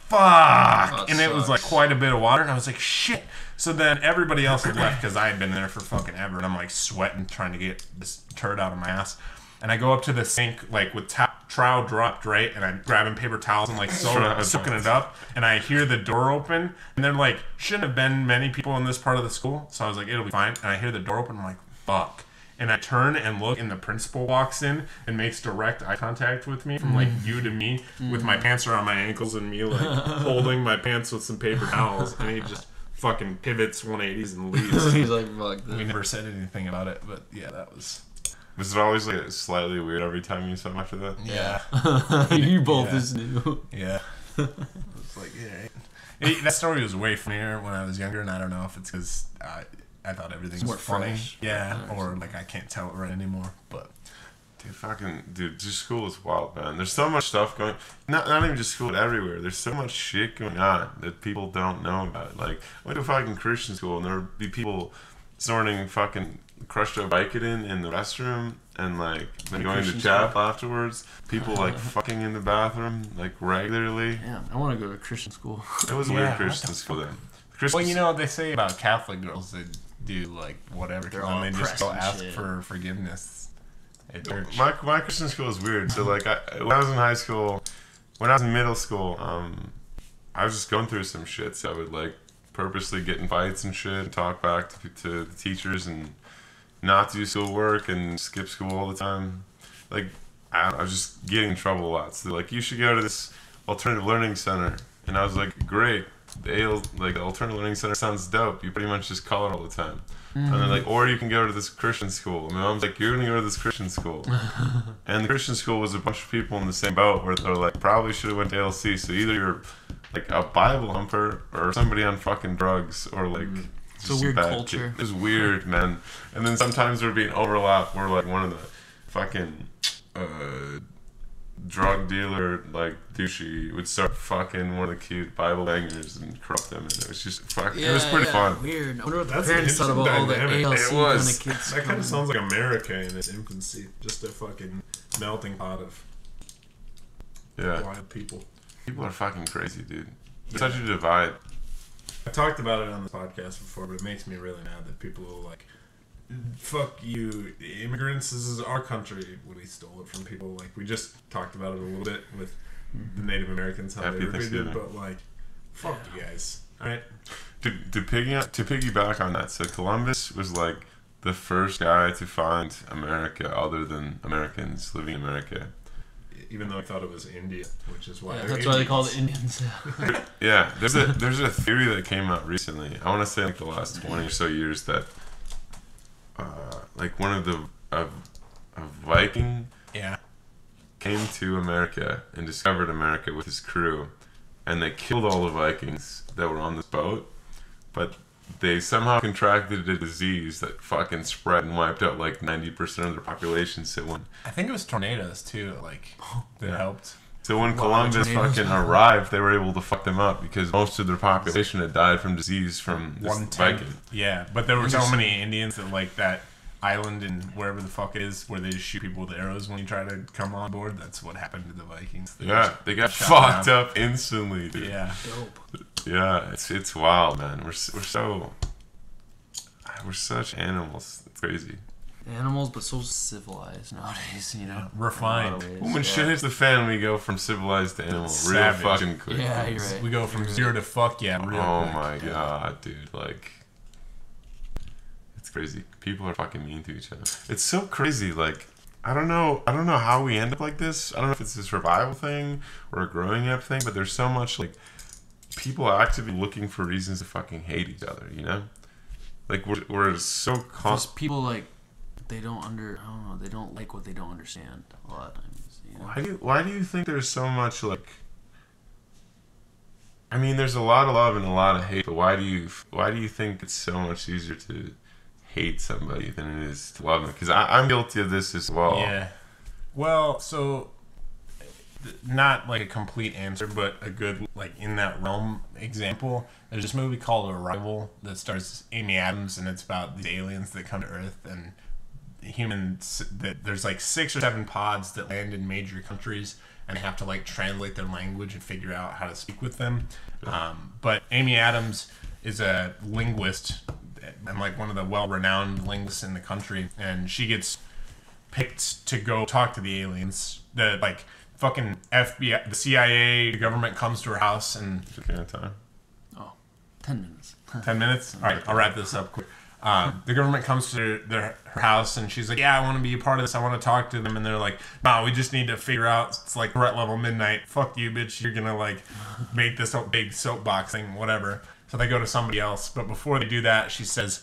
fuck. That And it was sucks. like quite a bit of water. And I was like, shit. So then everybody else had left because I had been there for fucking ever. And I'm like sweating trying to get this turd out of my ass. And I go up to the sink, like, with trowel dropped, right? And I'm grabbing paper towels and, like, soaking it up. And I hear the door open. And then, like, shouldn't have been many people in this part of the school. So I was like, it'll be fine. And I hear the door open. I'm like, fuck. And I turn and look, and the principal walks in and makes direct eye contact with me from, like, you to me, with my pants around my ankles and me, like, holding my pants with some paper towels. And he just fucking pivots 180s and leaves. He's like, fuck this. We never said anything about it. But, yeah, that was... Was it always like slightly weird every time you saw him after that? Yeah. You both Yeah. is new. Yeah. It's like, yeah. That story was way funnier when I was younger, and I don't know if it's because I thought everything more was funny. fresh. Yeah, or like I can't tell it right anymore. But Dude, just school is wild, man. There's so much stuff going. Not even just school, but everywhere. There's so much shit going on that people don't know about. Like, I went to fucking Christian school, and there would be people snorting fucking crushed up Vicodin in the restroom, and like then going to Christian chapel afterwards. People like fucking in the bathroom like regularly. Yeah, I want to go to Christian school. It was a Yeah, weird what Christian the school then. Christian well, you know what they say about Catholic girls? They do like whatever, They're and all then they just go oppressed and ask shit. for forgiveness at church. My Christian school is weird. So like when I was in high school, when I was in middle school, I was just going through some shit. So I would like purposely get in fights and shit, and talk back to the teachers, and not do schoolwork and skip school all the time. Like I was just getting in trouble a lot. So they're like, you should go to this alternative learning center, and I was like, great. The alternative learning center sounds dope. You pretty much just call it all the time. And they're like, or you can go to this Christian school. And my mom's like, you're gonna go to this Christian school. And the Christian school was a bunch of people in the same boat where they're like, probably should have went to ALC. So either you're like a Bible humper or somebody on fucking drugs or like. It's a weird culture. It was weird, man. And then sometimes there'd be an overlap where like one of the fucking drug dealer like douchey would start fucking one of the cute Bible bangers and corrupt them, and it was just fucking. It was pretty fun. Weird. I wonder what the That's parents thought about all the ALC kind of kids. That kind of sounds like America in its infancy, just a fucking melting pot of wild people. People are fucking crazy, dude. There's such a divide. I talked about it on the podcast before, but it makes me really mad that people are like, fuck you, immigrants, this is our country. We stole it from people. Like, we just talked about it a little bit with the Native Americans, how they were treated, but like, fuck you guys. Alright? To piggyback on that, so Columbus was like the first guy to find America other than Americans living in America. Even though I thought it was India, which is why that's why they call it Indians. Yeah, there's a theory that came out recently. I want to say like the last 20 or so years that like one of the a Viking came to America and discovered America with his crew, and they killed all the Vikings that were on this boat, but they somehow contracted a disease that fucking spread and wiped out like 90% of their population. So when I think it was tornadoes too, like that helped. So when Columbus fucking arrived, they were able to fuck them up because most of their population had died from disease from this Viking. Yeah, but there were so many Indians that like that island and wherever the fuck it is where they just shoot people with arrows when you try to come on board. That's what happened to the Vikings. They got fucked up instantly, dude. Yeah. Dope. Yeah, it's wild, man. We're such animals. It's crazy. Animals, but so civilized nowadays, you know. Refined. When shit hits the fan, we go from civilized to animal real fucking quick. Yeah, you're right. We go from zero to fuck real quick. My god, dude. Like, it's crazy. People are fucking mean to each other. It's so crazy. Like, I don't know how we end up like this. I don't know if it's a survival thing or a growing up thing, but there's so much, like, people actively looking for reasons to fucking hate each other, you know? Like, we're so because people, like, they don't they don't like what they don't understand a lot of times, you know? Why do you think there's so much, like, I mean, there's a lot of love and a lot of hate, but why do you think it's so much easier to hate somebody than it is to love them? Because I'm guilty of this as well. Yeah. Well, so not like a complete answer, but a good, like, in that realm example. There's this movie called Arrival that stars Amy Adams, and it's about these aliens that come to Earth, and humans that there's like 6 or 7 pods that land in major countries, and they have to like translate their language and figure out how to speak with them. But Amy Adams is a linguist and like one of the well-renowned linguists in the country, and she gets picked to go talk to the aliens. The like fucking FBI, the CIA, the government comes to her house and... Time. 10 minutes. 10 minutes? All right, I'll wrap this up quick. The government comes to her house, and she's like, yeah, I want to be a part of this. I want to talk to them. And they're like, nah, we just need to figure out, it's like threat level midnight. Fuck you, bitch. You're going to like make this big soapbox thing, whatever. So they go to somebody else. But before they do that, she says,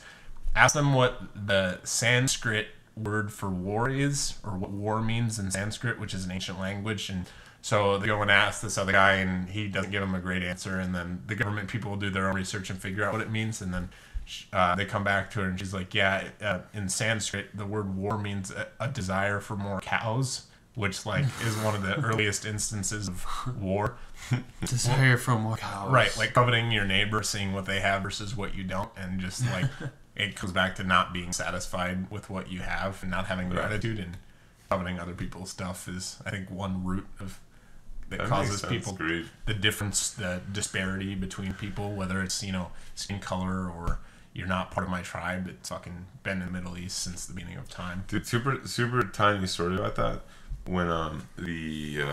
ask them what the Sanskrit word for war is, or what war means in Sanskrit, which is an ancient language. And so they go and ask this other guy, and he doesn't give them a great answer. And then the government people will do their own research and figure out what it means. And then they come back to her, and she's like, yeah, in Sanskrit, the word war means a desire for more cows, which like is one of the earliest instances of war. Desire for more cows. Right, like coveting your neighbor, seeing what they have versus what you don't, and just like it comes back to not being satisfied with what you have and not having gratitude, and coveting other people's stuff is, I think, one root of that causes people the difference, the disparity between people, whether it's, you know, skin color or you're not part of my tribe. It's fucking been in the Middle East since the beginning of time. Dude, super tiny story about that. When the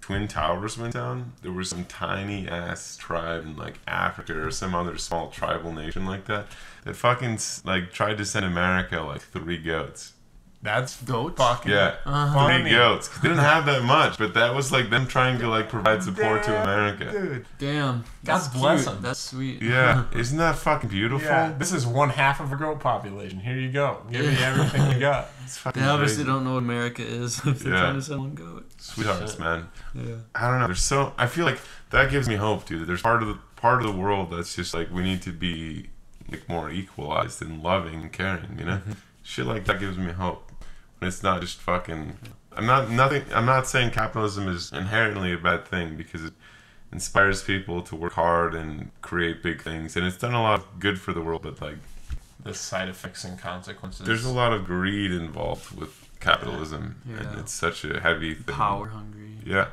Twin Towers went down, there was some tiny ass tribe in like Africa or some other small tribal nation like that fucking like tried to send America like 3 goats. That's Goats? fucking Yeah, funny. 3 goats. They didn't have that much, but that was like them trying to like provide support to America. Dude. Damn. God That's bless cute. them. That's sweet. Yeah, isn't that fucking beautiful? Yeah, this is 1/2 of a goat population. Here you go. Give me everything you got. It's fucking They obviously crazy. don't know what America is if they're Yeah. trying to send one goat. Sweethearts, man. Yeah. I don't know. I feel like that gives me hope, dude. There's part of the world that's just like we need to be like more equalized and loving and caring, you know? Shit like that gives me hope. When it's not just fucking I'm not saying capitalism is inherently a bad thing because it inspires people to work hard and create big things, and it's done a lot of good for the world, but like The side effects and consequences. there's a lot of greed involved with capitalism, and Yeah. it's such a heavy thing. Power hungry. Yeah.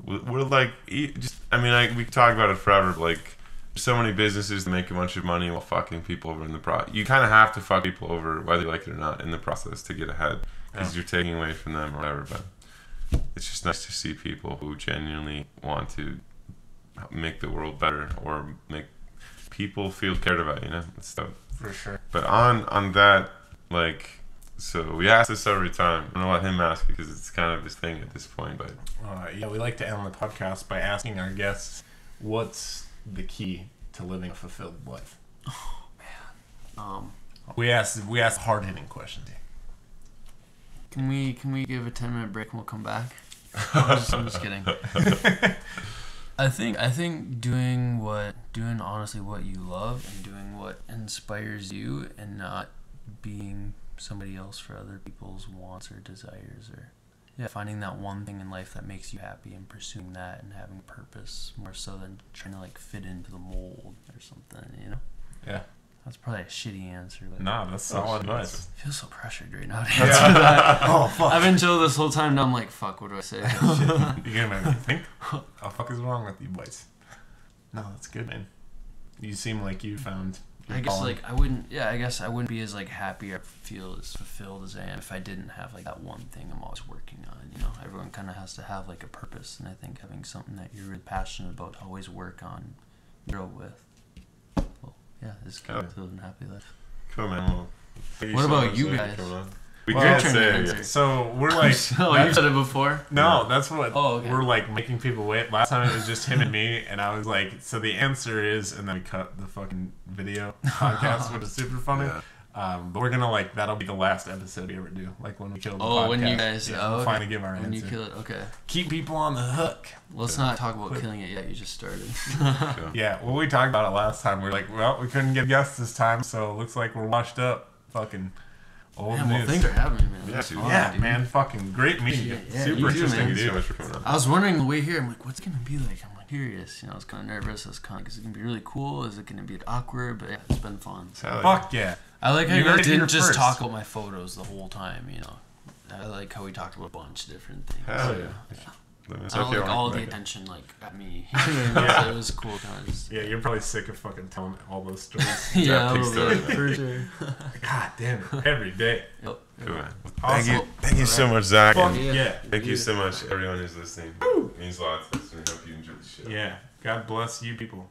We're like, we could talk about it forever. But like, there's so many businesses that make a bunch of money while fucking people over in the process. You kind of have to fuck people over, whether you like it or not, in the process to get ahead, because you're taking away from them or whatever. But it's just nice to see people who genuinely want to make the world better or make people feel cared about, you know, and stuff. For sure. But on that, like, so we ask this every time. I'm gonna let him ask because it's kind of his thing at this point. But Yeah, we like to end the podcast by asking our guests, what's the key to living a fulfilled life? We ask hard-hitting questions. Can we give a 10-minute break and we'll come back? I'm just kidding. I think doing honestly what you love and doing what inspires you and not being somebody else for other people's wants or desires, or finding that one thing in life that makes you happy and pursuing that and having purpose more so than trying to like fit into the mold or something, you know? Yeah. That's probably a shitty answer. But Nah, that's solid advice. I feel so pressured right now to answer that. Oh, fuck. I've been chill this whole time. Now I'm like, fuck, what do I say? You're gonna make me think? What the fuck is wrong with you boys? No, that's good, man. You seem like you found your I guess calling. like I guess I wouldn't be as like happy or feel as fulfilled as I am if I didn't have like that one thing I'm always working on. You know, everyone kind of has to have like a purpose, and I think having something that you're really passionate about to always work on, grow with. Well, yeah, it's good to live a happy life. cool, man. Well, thank What so about much you for guys? coming on. We Well, can't your turn say to it answer. yet. So we're like, Oh, you said it before. no, that's what. Oh, okay. We're like making people wait. Last time it was just him and me, and I was like, so the answer is, and then we cut the fucking video podcast, which is super funny. Yeah. But we're gonna like that'll be the last episode we ever do, like when we kill the podcast. Oh, when you guys. yeah, Oh, we'll okay. finally give our When answer. you kill it, okay. Keep people on the hook. Let's not talk about killing it yet. You just started. Yeah, well, we talked about it last time. We are like, well, we couldn't get guests this time, so it looks like we're washed up. Fucking old Man, well, news. thanks for having me, man. Yeah, That's dude. fun, Yeah, dude. man, fucking great meeting you. Yeah, Super you too, interesting man. Thank you so dude. much for coming on. I was wondering the way here. I'm like, what's it gonna be like? I'm like curious. You know, I was kind of nervous. I was kind of, is it gonna be really cool? Is it gonna be awkward? But yeah, it's been fun. So. Hell yeah. Fuck yeah. I like how You you heard guys it here didn't just first. talk about my photos the whole time. You know, I like how we talked about a bunch of different things. Hell yeah. It's I don't okay, like I'll all the make it. attention like at me. Yeah. So it was cool. Kind of just, Yeah, you're probably sick of fucking telling all those stories. yeah, a big little bit, story. for sure. God damn it. Every day. Yep. Cool, man. Awesome. Thank you so much, Zach. Fuck And yeah. thank you so much, everyone who's listening. It means a lot to us, and I hope you enjoyed the show. Yeah. God bless you people.